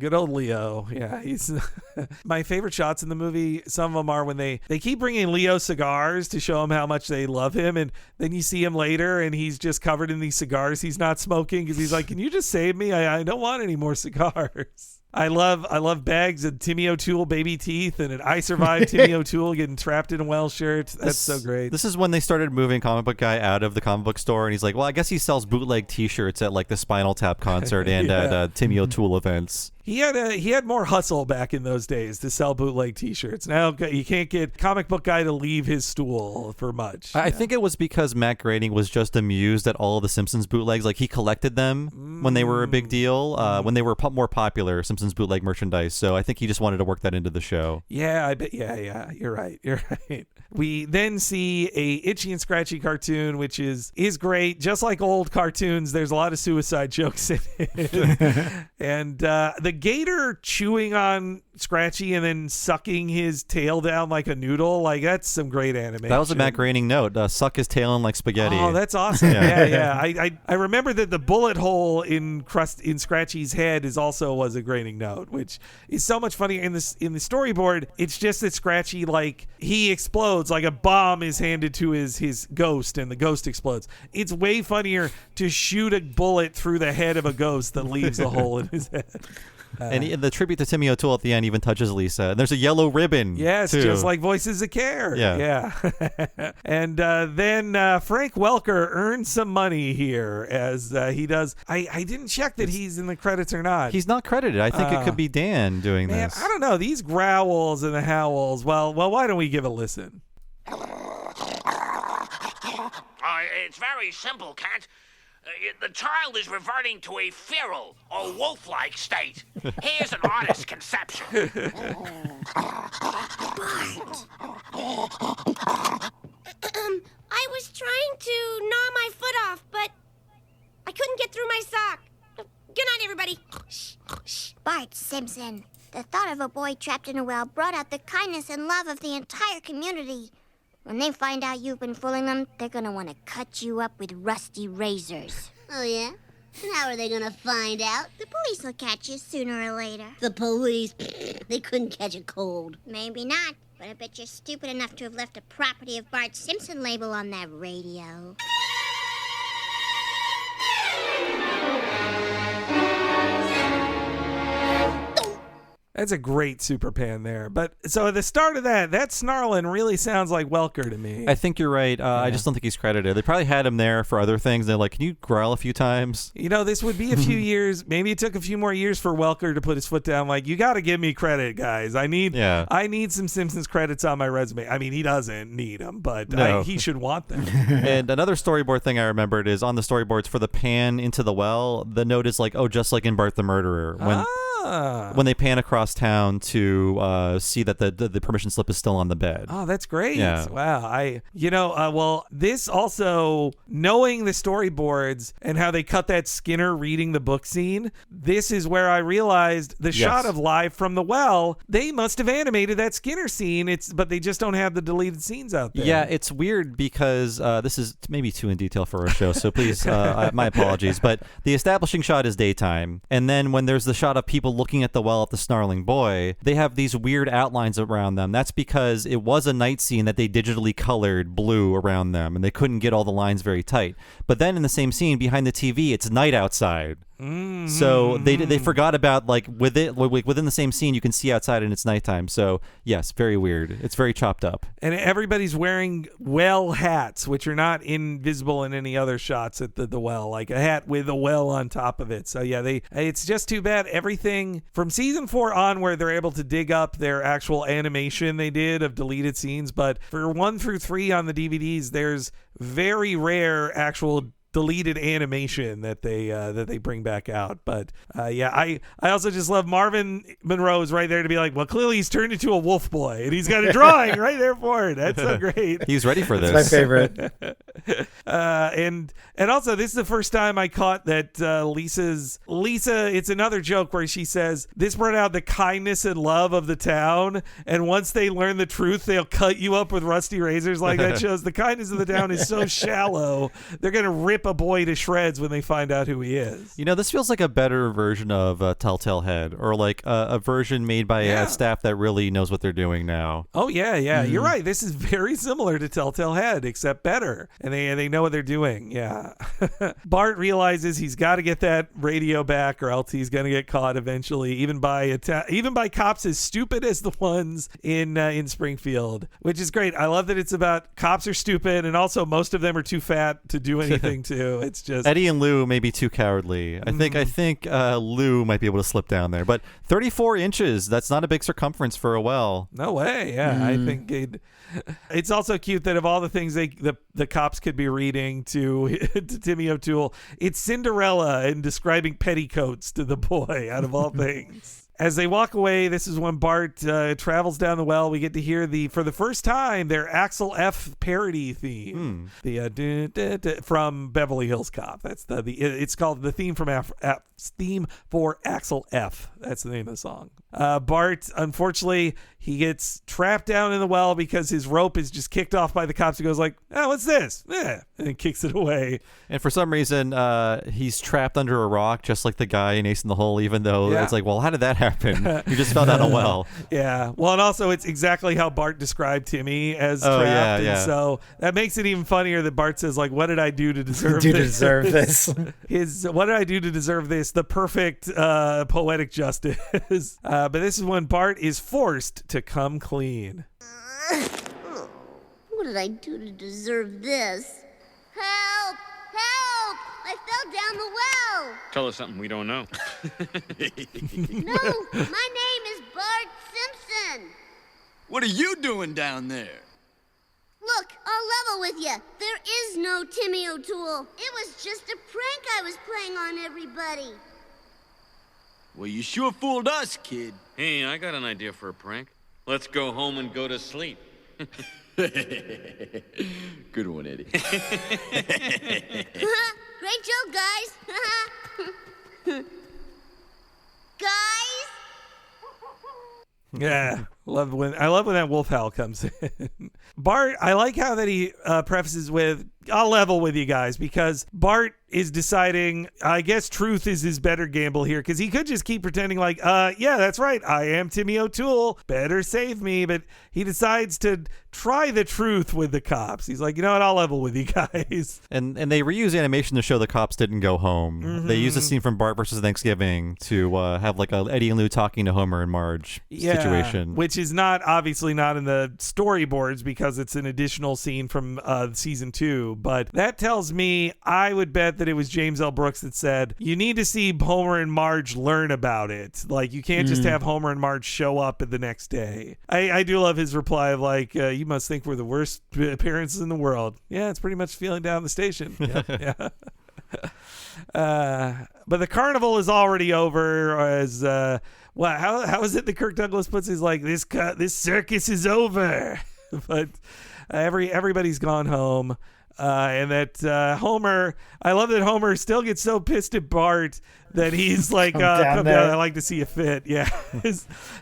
Good old Leo. Yeah, he's my favorite shots in the movie. Some of them are when they keep bringing Leo cigars to show him how much they love him, and then you see him later and he's just covered in these cigars he's not smoking, because he's like, can you just save me? I don't want any more cigars. I love bags of Timmy O'Toole baby teeth and an I Survived Timmy O'Toole getting trapped in a well shirt. That's so great. This is when they started moving Comic Book Guy out of the comic book store, and he's like, well, I guess he sells bootleg T-shirts at like the Spinal Tap concert and at Timmy O'Toole events. He had more hustle back in those days to sell bootleg T-shirts. Now you can't get Comic Book Guy to leave his stool for much. I think it was because Matt Groening was just amused at all of the Simpsons bootlegs. Like he collected them when they were a big deal, when they were more popular, Simpsons bootleg merchandise. So I think he just wanted to work that into the show. Yeah, I bet. Yeah. You're right. We then see a Itchy and Scratchy cartoon, which is great. Just like old cartoons, there's a lot of suicide jokes in it. And the gator chewing on Scratchy and then sucking his tail down like a noodle, like that's some great animation. That was a Matt Groening note. Suck his tail in like spaghetti. Oh, that's awesome. Yeah. I remember that the bullet hole in Scratchy's head was a Groening note, which is so much funnier in the storyboard. It's just that Scratchy, like, he explodes, like a bomb is handed to his ghost and the ghost explodes. It's way funnier to shoot a bullet through the head of a ghost that leaves a hole in his head. And the tribute to Timmy O'Toole at the end even touches Lisa. And there's a yellow ribbon. Yes, too. just like Voices of Care. Yeah. And then Frank Welker earns some money here as he does. I didn't check that he's in the credits or not. He's not credited. I think it could be Dan doing this. I don't know. These growls and the howls. Well, why don't we give a listen? It's very simple, Cat. The child is reverting to a feral or wolf-like state. Here's an honest conception. I was trying to gnaw my foot off, but I couldn't get through my sock. Good night, everybody. Bart Simpson, the thought of a boy trapped in a well brought out the kindness and love of the entire community. When they find out you've been fooling them, they're gonna want to cut you up with rusty razors. Oh, yeah? And how are they gonna find out? The police will catch you sooner or later. The police? They couldn't catch a cold. Maybe not, but I bet you're stupid enough to have left a Property of Bart Simpson label on that radio. That's a great super pan there. But so at the start of that snarling really sounds like Welker to me. I think you're right. I just don't think he's credited. They probably had him there for other things. They're like, can you growl a few times? This would be a few years. Maybe it took a few more years for Welker to put his foot down. Like, you got to give me credit, guys. I need some Simpsons credits on my resume. I mean, he doesn't need them, but he should want them. And another storyboard thing I remembered is on the storyboards for the pan into the well, the note is like, oh, just like in Bart the Murderer. When they pan across town to see that the permission slip is still on the bed. Oh, that's great. Yeah. Wow. This also, knowing the storyboards and how they cut that Skinner reading the book scene, this is where I realized the shot of Live from the Well, they must have animated that Skinner scene, but they just don't have the deleted scenes out there. Yeah, it's weird because this is maybe too in detail for our show, so please, my apologies. But the establishing shot is daytime, and then when there's the shot of people looking at the well at the snarling boy, they have these weird outlines around them. That's because it was a night scene that they digitally colored blue around them, and they couldn't get all the lines very tight. But then in the same scene behind the TV, it's night outside. Mm-hmm. So they forgot about within the same scene you can see outside and it's nighttime. So yes, very weird. It's very chopped up. And everybody's wearing well hats, which are not invisible in any other shots at the well, like a hat with a well on top of it. So yeah, it's just too bad everything from season 4 on where they're able to dig up their actual animation they did of deleted scenes. But for 1 through 3 on the DVDs, there's very rare actual deleted animation that they bring back out. But I also just love Marvin Monroe is right there to be like, well, clearly he's turned into a wolf boy and he's got a drawing right there for it. That's so great. He's ready for this. It's my favorite. And also this is the first time I caught that Lisa, it's another joke where she says this brought out the kindness and love of the town, and once they learn the truth they'll cut you up with rusty razors. Like, that shows the kindness of the town is so shallow they're gonna rip rip a boy to shreds when they find out who he is. You know, this feels like a better version of Telltale Head, or like a version made by a staff that really knows what they're doing now. Oh, yeah. You're right. This is very similar to Telltale Head, except better. And they know what they're doing. Yeah. Bart realizes he's got to get that radio back or else he's going to get caught eventually, even by cops as stupid as the ones in Springfield, which is great. I love that it's about cops are stupid and also most of them are too fat to do anything too. It's just Eddie and Lou may be too cowardly. I think Lou might be able to slip down there, but 34 inches, that's not a big circumference for a well. No way. Yeah. I think it's also cute that of all the things the cops could be reading to Timmy O'Toole, it's Cinderella and describing petticoats to the boy out of all things. As they walk away, this is when Bart travels down the well. We get to hear for the first time, their Axel F parody theme, from Beverly Hills Cop. That's it's called the theme from theme for Axel F. That's the name of the song. Bart, unfortunately, he gets trapped down in the well because his rope is just kicked off by the cops. He goes like, "Oh, what's this?" And kicks it away. And for some reason, he's trapped under a rock, just like the guy in Ace in the Hole. Even though it's like, well, how did that happen? You just fell down a well. Yeah. Well, and also it's exactly how Bart described Timmy as trapped. And so that makes it even funnier that Bart says like, "What did I do to deserve this?" What did I do to deserve this? The perfect poetic justice. But this is when Bart is forced to come clean. What did I do to deserve this? Help! Help! I fell down the well! Tell us something we don't know. No, my name is Bart Simpson. What are you doing down there? Look, I'll level with you. There is no Timmy O'Toole. It was just a prank I was playing on everybody. Well, you sure fooled us, kid. Hey, I got an idea for a prank. Let's go home and go to sleep. Good one, Eddie. Great joke, guys. Guys? Yeah, I love when that wolf howl comes in. Bart, I like how that he prefaces with, "I'll level with you guys," because Bart is deciding, I guess truth is his better gamble here, because he could just keep pretending like, yeah, that's right, I am Timmy O'Toole, better save me, but he decides to try the truth with the cops. He's like, you know what, I'll level with you guys. And they reuse animation to show the cops didn't go home. Mm-hmm. They use a scene from Bart versus Thanksgiving to have like a Eddie and Lou talking to Homer and Marge situation. Which is obviously not in the storyboards because it's an additional scene from season 2, but that tells me, I would bet that it was James L. Brooks that said, you need to see Homer and Marge learn about it. Like, you can't just have Homer and Marge show up the next day. I do love his reply of like, you must think we're the worst appearances in the world. Yeah, it's pretty much feeling down the station. Yeah. But the carnival is already over. As how is it that Kirk Douglas puts his like, this circus is over. But everybody's gone home. And that Homer, I love that Homer still gets so pissed at Bart that he's like, come down, I like to see a fit. Yeah.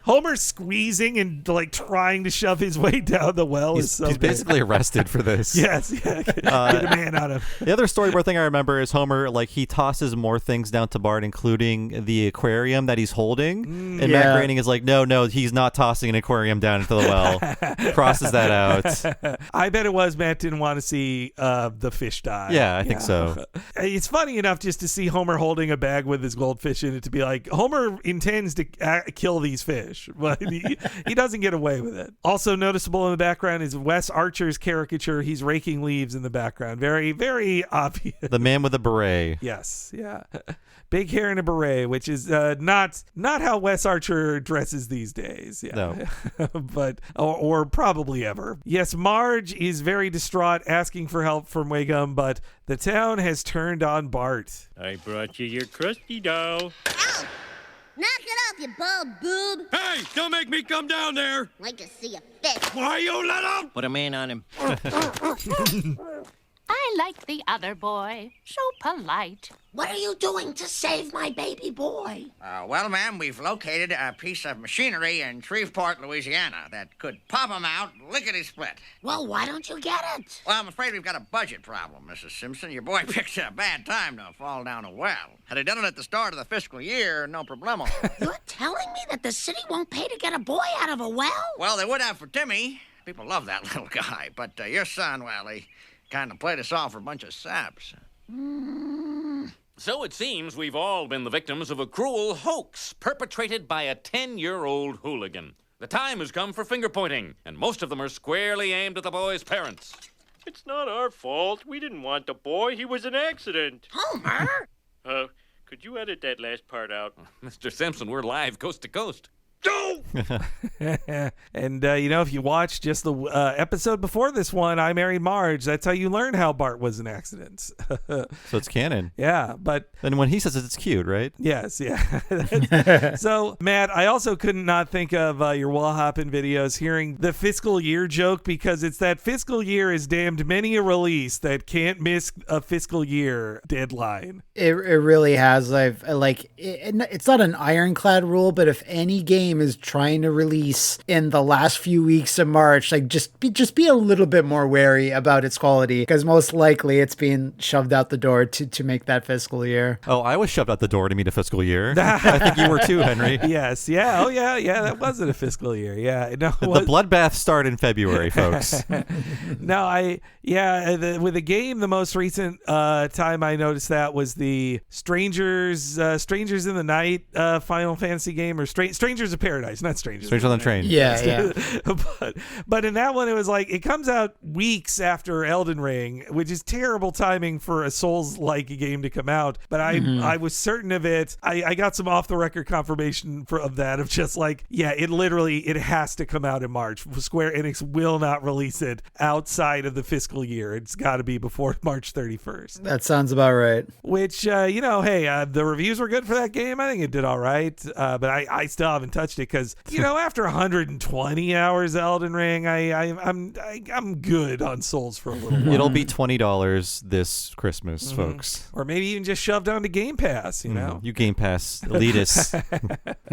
Homer's squeezing and like trying to shove his way down the well. He's basically arrested for this. Yes. Yeah. Get a man out of. The other storyboard thing I remember is Homer, like, he tosses more things down to Bart, including the aquarium that he's holding. And Matt Groening is like, no, he's not tossing an aquarium down into the well. Crosses that out. I bet it was Matt didn't want to see the fish die. Yeah, I think so. It's funny enough just to see Homer holding a bag with his goldfish in it to be like, Homer intends to kill these fish, but he doesn't get away with it. Also noticeable in the background is Wes Archer's caricature. He's raking leaves in the background. Very, very obvious. The man with a beret. Yes, yeah. Big hair and a beret, which is not how Wes Archer dresses these days. Yeah. No. But or probably ever. Yes, Marge is very distraught, asking for help from Wiggum, but the town has turned on Bart. I brought you your crusty dough. Ow! Knock it off, you bald boob! Hey, don't make me come down there! Like to see a fish. Why you let him? Put a man on him. I like the other boy. So polite. What are you doing to save my baby boy? Well, ma'am, we've located a piece of machinery in Shreveport, Louisiana that could pop him out lickety-split. Well, why don't you get it? Well, I'm afraid we've got a budget problem, Mrs. Simpson. Your boy picked a bad time to fall down a well. Had he done it at the start of the fiscal year, no problemo. You're telling me that the city won't pay to get a boy out of a well? Well, they would have for Timmy. People love that little guy. But your son, well, he kind of played us off for a bunch of saps. So it seems we've all been the victims of a cruel hoax perpetrated by a 10-year-old hooligan. The time has come for finger-pointing, and most of them are squarely aimed at the boy's parents. It's not our fault. We didn't want the boy. He was an accident. Homer? Could you edit that last part out? Mr. Simpson, we're live coast to coast. And, if you watch just the episode before this one, I Married Marge, that's how you learn how Bart was an accident. So it's canon. Yeah, but... And when he says it, it's cute, right? Yes, yeah. So, Matt, I also couldn't not think of your wall hopping videos hearing the fiscal year joke, because it's that fiscal year is damned many a release that can't miss a fiscal year deadline. It really has. It's not an ironclad rule, but if any game is trying to release in the last few weeks of March, just be a little bit more wary about its quality, because most likely it's being shoved out the door to make that fiscal year. Oh, I was shoved out the door to meet a fiscal year. I think you were too, Henry. Yes. Yeah. Oh, yeah. Yeah. That wasn't a fiscal year. Yeah. No. The bloodbath started in February, folks. No, with the game, the most recent time I noticed that was the Strangers in the Night Final Fantasy game, or Strangers of Paradise, not Strangers. Stranger on the Train. Yeah. But in that one, it was like, it comes out weeks after Elden Ring, which is terrible timing for a Souls-like game to come out. But I was certain of it. I got some off-the-record confirmation of that, of just like, yeah, it has to come out in March. Square Enix will not release it outside of the fiscal year. It's got to be before March 31st. That sounds about right. Which, the reviews were good for that game. I think it did all right. But I still haven't touched it, because after 120 hours Elden Ring, I'm good on Souls for a little while. It'll be $20 this Christmas, folks, or maybe even just shoved onto Game Pass. You Game Pass elitists.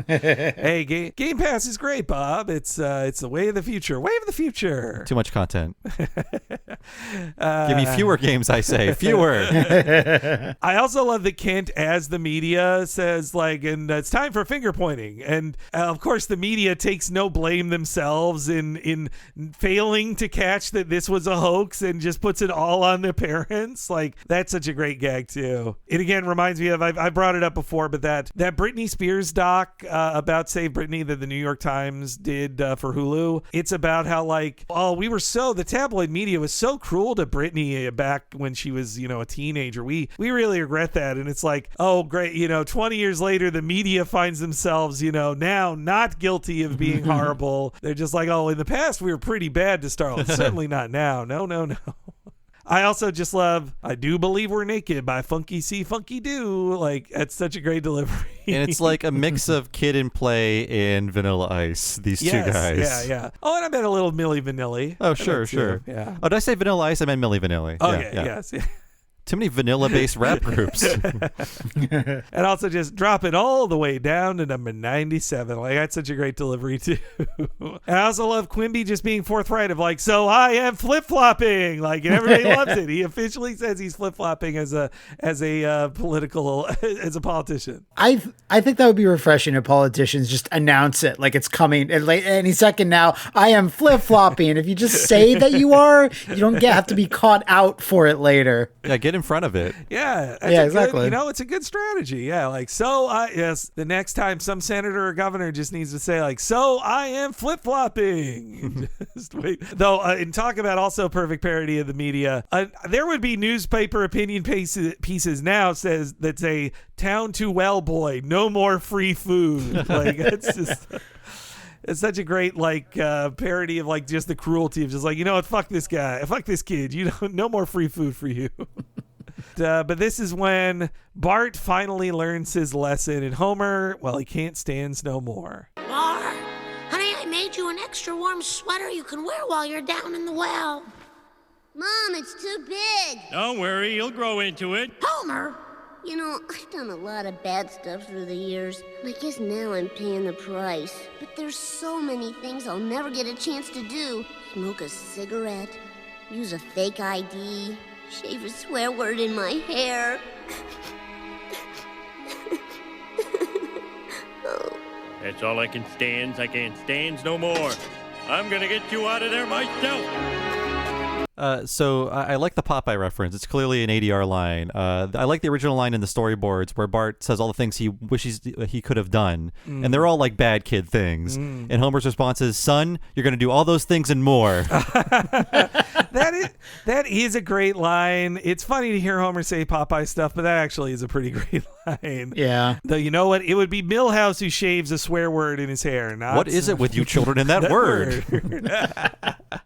Hey, Game Pass is great, Bob. It's the way of the future. Way of the future. Too much content. Give me fewer games, I say. Fewer. I also love that Kent, as the media, says, and it's time for finger pointing. And of course, the media takes no blame themselves in failing to catch that this was a hoax, and just puts it all on their parents. That's such a great gag, too. It again reminds me of, I brought it up before, but that Britney Spears doc about Save Britney that the New York Times did for Hulu. It's about how, the tabloid media was so cruel to Britney back when she was, a teenager. We really regret that. And it's like, oh, great. 20 years later, the media finds themselves, now not guilty of being horrible. They're just like, oh, in the past, we were pretty bad to Starlet. Certainly not now. No. I also just love I Do Believe We're Naked by Funky C. Funky Do. That's such a great delivery. And it's like a mix of Kid and Play and Vanilla Ice, these two guys. Yeah. Oh, and I bet a little Milli Vanilli. Oh, sure. Yeah. Oh, did I say Vanilla Ice? I meant Milli Vanilli. Oh, yeah. Yes. Yeah. Too many vanilla-based rap groups. And also just drop it all the way down to number 97. That's such a great delivery, too. And I also love Quimby just being forthright of so I am flip-flopping. And everybody loves it. He officially says he's flip-flopping as a politician. I think that would be refreshing if politicians just announce it it's coming any second now. I am flip-flopping. And if you just say that you are, you don't have to be caught out for it later. Yeah, get in front of it. Yeah. Exactly. It's a good strategy. Yeah. The next time some senator or governor just needs to say so I am flip-flopping. Just wait. Though, and talk about also perfect parody of the media. There would be newspaper opinion pieces now that say town to well boy, no more free food. It's just... It's such a great parody of just the cruelty of just what, fuck this guy, fuck this kid, no more free food for you. But this is when Bart finally learns his lesson, and Homer, he can't stand no more. Bart, honey, I made you an extra warm sweater you can wear while you're down in the well. Mom, it's too big. Don't worry, he'll grow into it. Homer! You know, I've done a lot of bad stuff through the years, and I guess now I'm paying the price. But there's so many things I'll never get a chance to do. Smoke a cigarette, use a fake ID, shave a swear word in my hair. That's all I can stand. I can't stand no more. I'm gonna get you out of there myself. So I like the Popeye reference. It's clearly an ADR line. I like the original line in the storyboards where Bart says all the things he wishes he could have done, and they're all like bad kid things. And Homer's response is, "Son, you're going to do all those things and more." That is a great line. It's funny to hear Homer say Popeye stuff, but that actually is a pretty great line. Yeah. Though you know what? It would be Milhouse who shaves a swear word in his hair. Not what is it with you children in that word?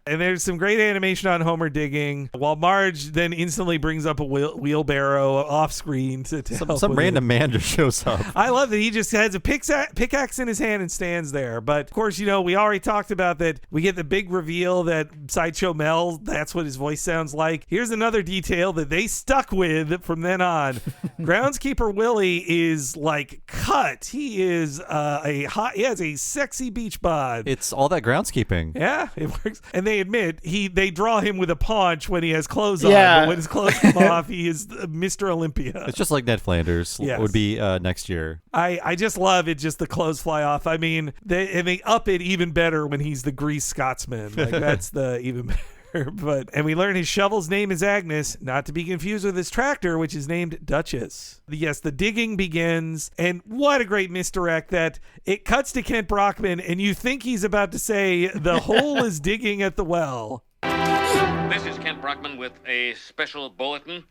And there's some great animation on Homer digging, while Marge then instantly brings up a wheelbarrow off screen to help some with random it. Man just shows up. I love that he just has a pickaxe in his hand and stands there. But of course, you know, we already talked about that. We get the big reveal that Sideshow Mel, that's what his voice sounds like. Here's another detail that they stuck with from then on. Groundskeeper Willie is like cut. He is he has a sexy beach bod. It's all that groundskeeping. Yeah, it works. And they admit they draw him with a paunch when he has clothes Yeah. on, but when his clothes come off, he is Mr. Olympia. It's just like Ned Flanders would be next year. I just love it. Just the clothes fly off. I mean, they up it even better when he's the grease Scotsman. Like that's the even better. And we learn his shovel's name is Agnes, not to be confused with his tractor, which is named Duchess. Yes, the digging begins, and what a great misdirect that it cuts to Kent Brockman, and you think he's about to say the hole is digging at the well. This is Kent Brockman with a special bulletin.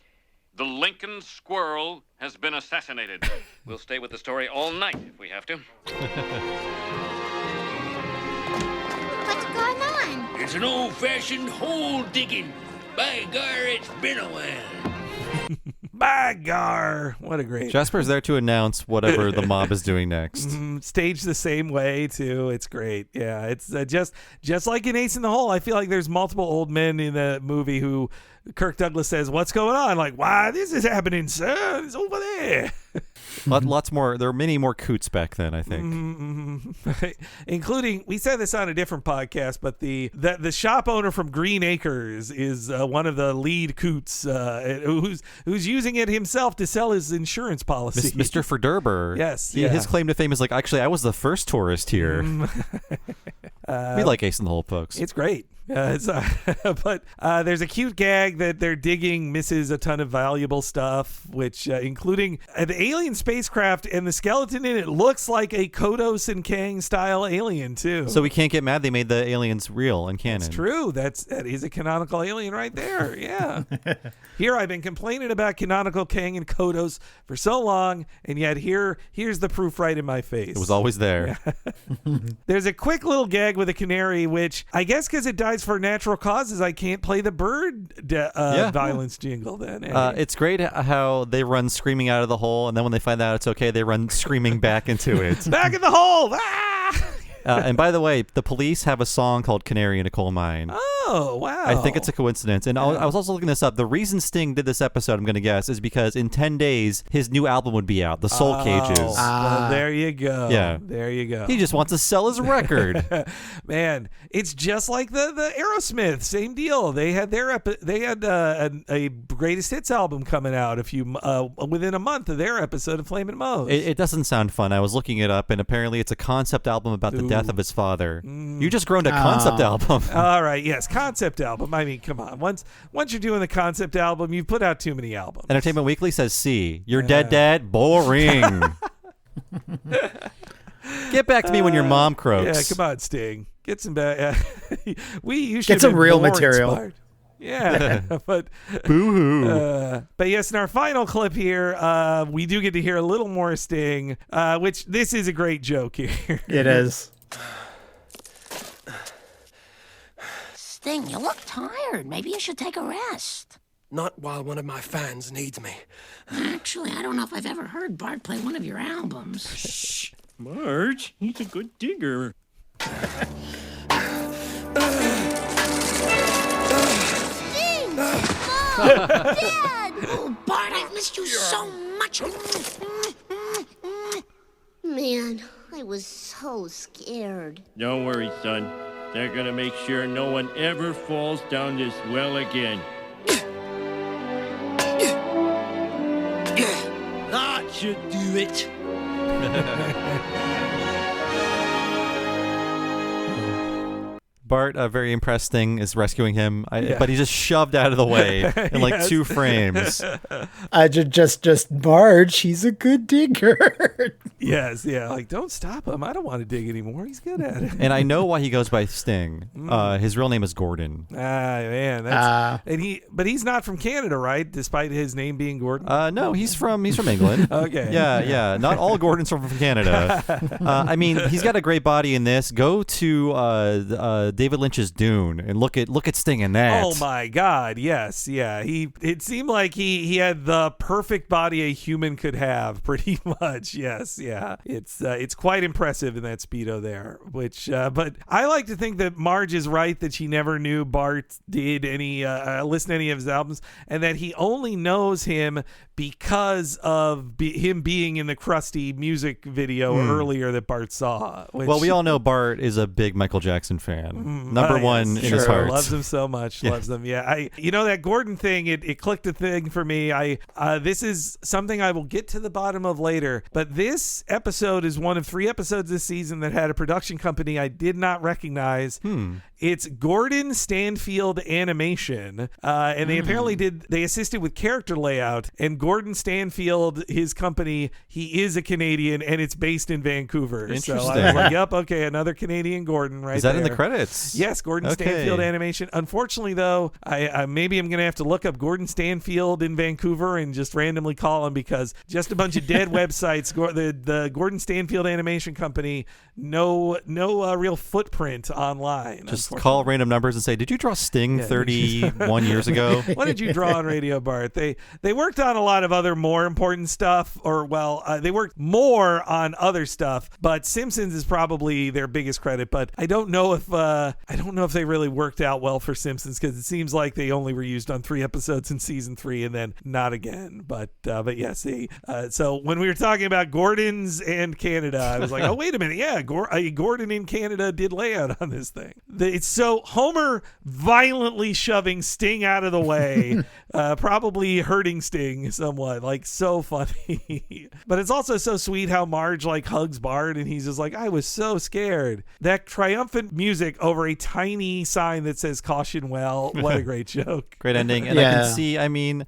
The Lincoln Squirrel has been assassinated. We'll stay with the story all night if we have to. What's going on? It's an old-fashioned hole digging. By gar, it's been a while. By gar, what a great. Jasper's there to announce whatever the mob is doing next. Staged the same way too. It's great. Yeah, it's just like in Ace in the Hole. I feel like there's multiple old men in the movie who Kirk Douglas says, "What's going on?" Like, why this is happening, sir? It's over there. Lots more. There are many more coots back then, I think. Including, we said this on a different podcast, but the shop owner from Green Acres is one of the lead coots who's using it himself to sell his insurance policy. Mr. Verderber. Yes. His claim to fame is like, actually, I was the first tourist here. We like Ace in the Hole, folks. It's great. But there's a cute gag that their digging misses a ton of valuable stuff, which including the alien spacecraft and the skeleton in it looks like a Kodos and Kang style alien too. So we can't get mad they made the aliens real and canon. It's true. That is a canonical alien right there. Yeah. Here I've been complaining about canonical Kang and Kodos for so long, and yet here's the proof right in my face. It was always there. Yeah. There's a quick little gag with a canary, which I guess because it dies for natural causes, I can't play the bird violence jingle then. It's great how they run screaming out of the hole, and then when they find out it's okay, they run screaming back into it. Back in the hole! Ah! And by the way, the Police have a song called Canary in a Coal Mine. Oh, wow. I think it's a coincidence. And I was also looking this up. The reason Sting did this episode, I'm going to guess, is because in 10 days, his new album would be out, The Soul Cages. Well, there you go. Yeah. There you go. He just wants to sell his record. Man, it's just like the Aerosmith. Same deal. They had a greatest hits album coming out within a month of their episode of Flamin' Moe's. It doesn't sound fun. I was looking it up, and apparently it's a concept album about the death of his father. You just grown a concept album. All right, yes, concept album. I mean, come on. Once you're doing the concept album, you've put out too many albums. Entertainment Weekly says C. You're dead, Dad. Boring. Get back to me when your mom croaks. Yeah, come on, Sting. Get some back. You should get some real material. Inspired. Yeah, but boo-hoo. But yes, in our final clip here, we do get to hear a little more Sting, which this is a great joke here. It is. Sting, you look tired. Maybe you should take a rest. Not while one of my fans needs me. Actually, I don't know if I've ever heard Bart play one of your albums. Shh. Marge, he's a good digger. Sting! Dad! Oh, Bart, I've missed you so much. Man, I was so scared. Don't worry, son. They're gonna make sure no one ever falls down this well again. That should do it. Bart, a very impressed thing, is rescuing him, but he's just shoved out of the way in like 2 frames. Just Marge, he's a good digger. Yes, yeah. Like, don't stop him. I don't want to dig anymore. He's good at it. And I know why he goes by Sting. His real name is Gordon. Man, but he's not from Canada, right? Despite his name being Gordon. No, he's from England. Okay. Yeah. Not all Gordons are from Canada. I mean, he's got a great body in this. Go to David Lynch's Dune and look at Sting in that. Oh my God, yes, yeah. It seemed like he had the perfect body a human could have, pretty much. Yes, yeah. It's quite impressive in that Speedo there. But I like to think that Marge is right that she never knew Bart did listen to any of his albums, and that he only knows him because of him being in the Krusty music video earlier that Bart saw. Well, we all know Bart is a big Michael Jackson fan. Number one in his heart. Loves him so much. Loves him. Yeah. That Gordon thing, it clicked a thing for me. This is something I will get to the bottom of later, but this episode is one of 3 episodes this season that had a production company I did not recognize. It's Gordon Stanfield Animation, and they apparently they assisted with character layout, and Gordon Stanfield, his company, he is a Canadian, and it's based in Vancouver. Interesting. So I was like, yep, okay, another Canadian Gordon right there. Is that in the credits? Yes, Gordon Stanfield Animation. Unfortunately, though, I maybe I'm going to have to look up Gordon Stanfield in Vancouver and just randomly call him, because just a bunch of dead websites. The Gordon Stanfield Animation Company, no real footprint online. Just call random numbers and say, did you draw Sting 31 years ago? What did you draw on Radio Bart? They worked on a lot of other more important stuff, they worked more on other stuff, but Simpsons is probably their biggest credit. But I don't know if they really worked out well for Simpsons, because it seems like they only were used on 3 episodes in season 3 and then not again. But yes, so when we were talking about Gordons and Canada, I was like, oh wait a minute, yeah, Gordon in Canada did layout on this thing. It's so Homer violently shoving Sting out of the way, probably hurting Sting somewhat, like so funny. But it's also so sweet how Marge like hugs Bart and he's just like, I was so scared. That triumphant music over a tiny sign that says caution well. What a great joke. Great ending. And I can see,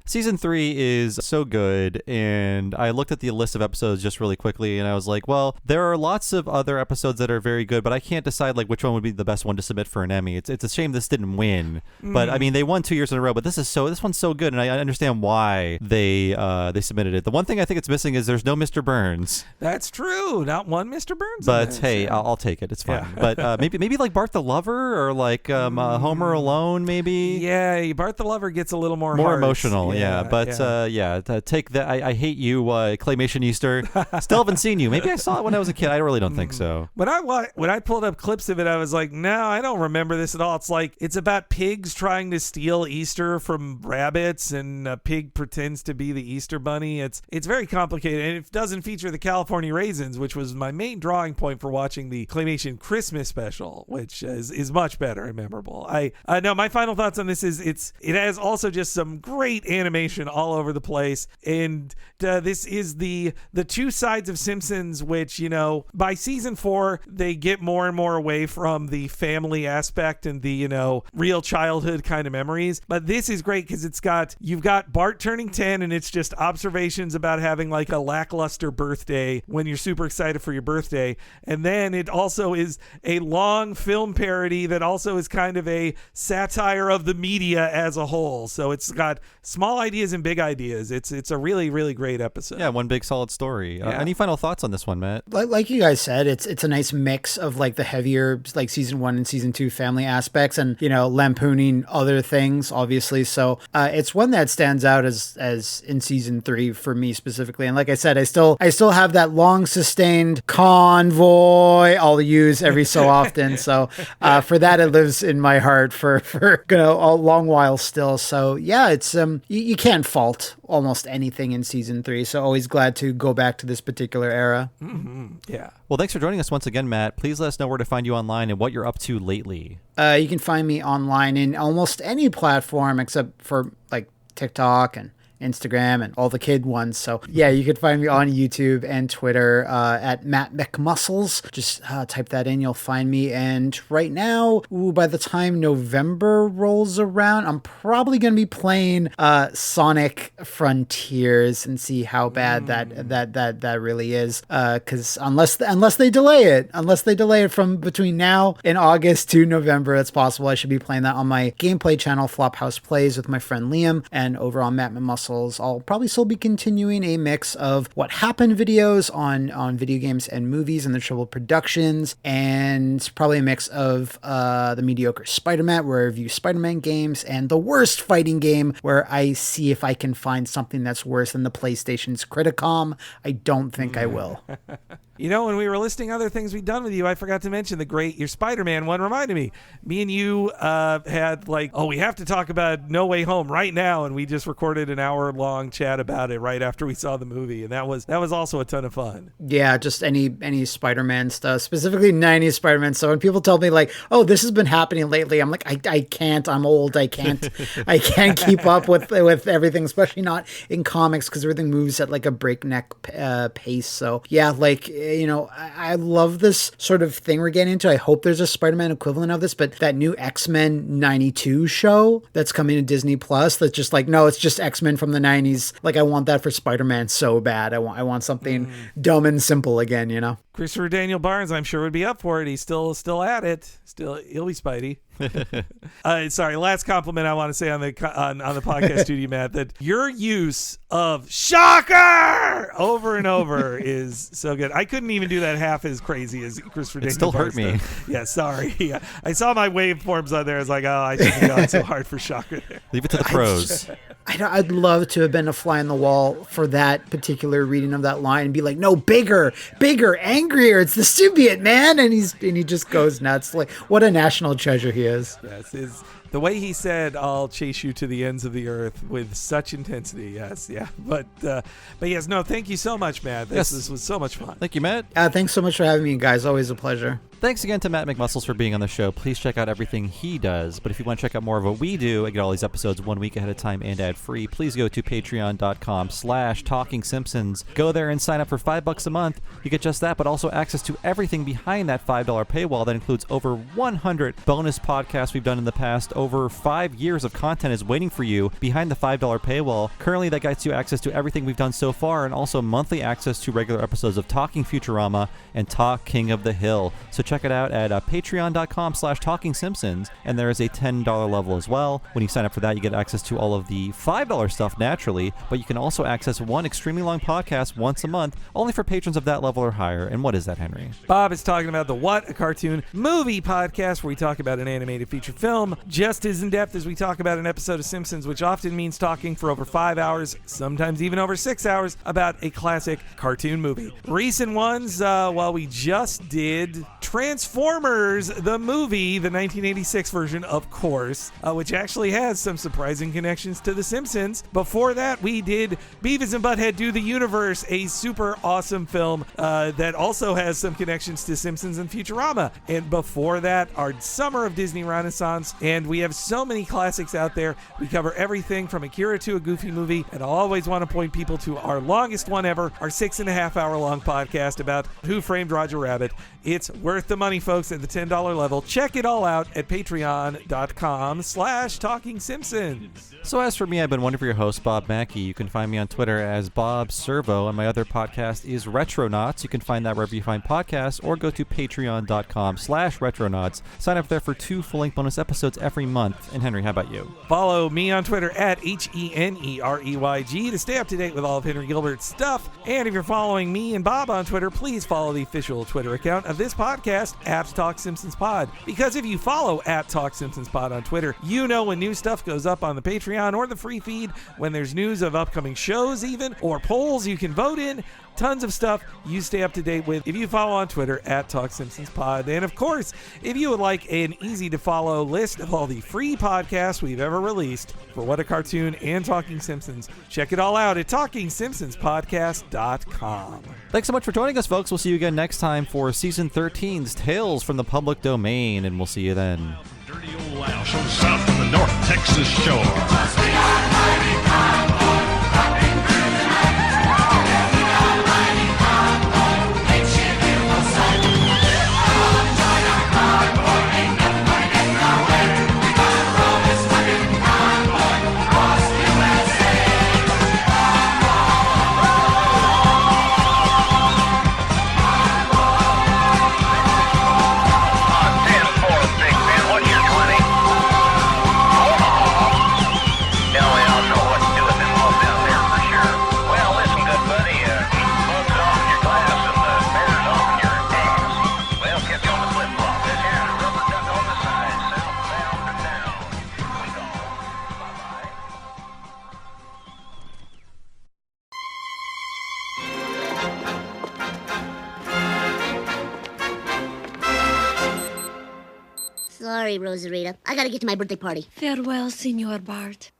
season 3 is so good. And I looked at the list of episodes just really quickly and I was like, well, there are lots of other episodes that are very good, but I can't decide like which one would be the best one to submit for an Emmy. It's a shame this didn't win. But I mean, they won 2 years in a row, but this one's so good, and I understand why they submitted it. The one thing I think it's missing is there's no Mr. Burns. That's true. Not one Mr. Burns. But hey, I'll take it. It's fine. Yeah. But maybe like Bart the Lover or like Homer Alone, maybe. Yeah, Bart the Lover gets a little more emotional. Yeah, but take that. I hate you, Claymation Easter. Still haven't seen you. Maybe I saw it when I was a kid. I really don't think so. When I pulled up clips of it, I was like, no, I don't remember this at all. It's about pigs trying to steal Easter from rabbits, and a pig pretends to be the Easter bunny. It's very complicated, and it doesn't feature the California raisins, which was my main drawing point for watching the Claymation Christmas special, which is much better and memorable. No, my final thoughts on this is it has also just some great animation all over the place, and this is the 2 sides of Simpsons, which by season 4 they get more and more away from the family aspect and the real childhood kind of memories. But this is great because you've got Bart turning 10, and it's just observations about having like a lackluster birthday when you're super excited for your birthday. And then it also is a long film parody that also is kind of a satire of the media as a whole. So it's got small ideas and big ideas. It's a really, really great episode. Yeah, one big solid story. Any final thoughts on this one, Matt? Like you guys said, it's a nice mix of like the heavier like season 1 and season season 2 family aspects and, lampooning other things, obviously. So it's one that stands out as in season 3 for me specifically. And like I said, I still have that long sustained convoy I'll use every so often. So for that, it lives in my heart for a long while still. So yeah, it's you can't fault almost anything in season 3. So always glad to go back to this particular era. Mm-hmm. Yeah. Well, thanks for joining us once again, Matt. Please let us know where to find you online and what you're up to lately. You can find me online in almost any platform except for like TikTok and Instagram and all the kid ones. So yeah, you can find me on YouTube and Twitter at Matt McMuscles. Just type that in, you'll find me. And right now, by the time November rolls around, I'm probably going to be playing Sonic Frontiers and see how bad that really is. Because unless they delay it from between now and August to November, it's possible I should be playing that on my gameplay channel, Flophouse Plays, with my friend Liam, and over on Matt McMuscles. I'll probably still be continuing a mix of what happened videos on video games and movies and the Trouble Productions, and probably a mix of the mediocre Spider-Man, where I review Spider-Man games, and the worst fighting game, where I see if I can find something that's worse than the PlayStation's Criticom. I don't think I will. When we were listing other things we'd done with you, I forgot to mention your Spider-Man one reminded me. Me and you had we have to talk about No Way Home right now, and we just recorded an hour-long chat about it right after we saw the movie, and that was also a ton of fun. Yeah, just any Spider-Man stuff, specifically 90s Spider-Man. So when people tell me oh, this has been happening lately, I'm like, I can't. I'm old. I can't keep up with everything, especially not in comics, because everything moves at a breakneck pace. So yeah, I love this sort of thing we're getting into. I hope there's a Spider-Man equivalent of this, but that new X-Men 92 show that's coming to Disney Plus, that's just no, it's just X-Men from the 90s. I want that for Spider-Man so bad. I want something dumb and simple again, Christopher Daniel Barnes, I'm sure, would be up for it. He's still at it. He'll be Spidey. Sorry, last compliment I want to say on the podcast studio, Matt, that your use of shocker over and over is so good. I couldn't even do that half as crazy as Christopher Daniel still Barnes hurt me. does. Yeah, sorry. Yeah. I saw my waveforms on there. I was like, I shouldn't have gone so hard for shocker there. Leave it to the pros. I'd love to have been a fly on the wall for that particular reading of that line and be like, no, bigger, angrier. It's the symbiote, man. And he just goes nuts. What a national treasure he is. Yes, the way he said, "I'll chase you to the ends of the earth" with such intensity. Yes, yeah. But yes, no. Thank you so much, Matt. This was so much fun. Thank you, Matt. Thanks so much for having me, guys. Always a pleasure. Thanks again to Matt McMuscles for being on the show. Please check out everything he does. But if you want to check out more of what we do and get all these episodes 1 week ahead of time and ad-free, please go to patreon.com/TalkingSimpsons. Go there and sign up for $5 a month. You get just that, but also access to everything behind that $5 paywall. That includes over 100 bonus podcasts we've done in the past. Over 5 years of content is waiting for you behind the $5 paywall. Currently, that gets you access to everything we've done so far, and also monthly access to regular episodes of Talking Futurama and Talk King of the Hill. So check it out at patreon.com/TalkingSimpsons, and there is a $10 level as well. When you sign up for that, you get access to all of the $5 stuff naturally, but you can also access one extremely long podcast once a month, only for patrons of that level or higher. And what is that, Henry? Bob is talking about the What, a Cartoon Movie podcast, where we talk about an animated feature film just as in-depth as we talk about an episode of Simpsons, which often means talking for over 5 hours, sometimes even over 6 hours, about a classic cartoon movie. Recent ones, we just did Transformers, the movie, the 1986 version, of course, which actually has some surprising connections to The Simpsons. Before that, we did Beavis and Butthead Do the Universe, a super awesome film that also has some connections to Simpsons and Futurama. And before that, our Summer of Disney Renaissance. And we have so many classics out there. We cover everything from Akira to a Goofy movie. And I always want to point people to our longest one ever, our 6.5 hour long podcast about Who Framed Roger Rabbit. It's worth the money, folks, at the $10 level. Check it all out at patreon.com/TalkingSimpsons. So as for me, I've been one of your hosts, Bob Mackey. You can find me on Twitter as Bob Servo, and my other podcast is Retronauts. You can find that wherever you find podcasts, or go to patreon.com/Retronauts. Sign up there for 2 full-length bonus episodes every month. And Henry, how about you? Follow me on Twitter at HENEREYG to stay up to date with all of Henry Gilbert's stuff. And if you're following me and Bob on Twitter, please follow the official Twitter account of this podcast, at Talk Simpsons Pod. Because if you follow at Talk Simpsons Pod on Twitter, you know when new stuff goes up on the Patreon or the free feed, when there's news of upcoming shows even, or polls you can vote in. Tons of stuff you stay up to date with if you follow on Twitter at Talk Simpsons Pod. And of course, if you would like an easy to follow list of all the free podcasts we've ever released for What a Cartoon and Talking Simpsons, check it all out at TalkingSimpsonsPodcast.com. Thanks so much for joining us, folks. We'll see you again next time for Season 13's Tales from the Public Domain, and we'll see you then. Dirty old Lao shows south from the North Texas shore. Sorry, Rosarita. I gotta get to my birthday party. Farewell, Senor Bart.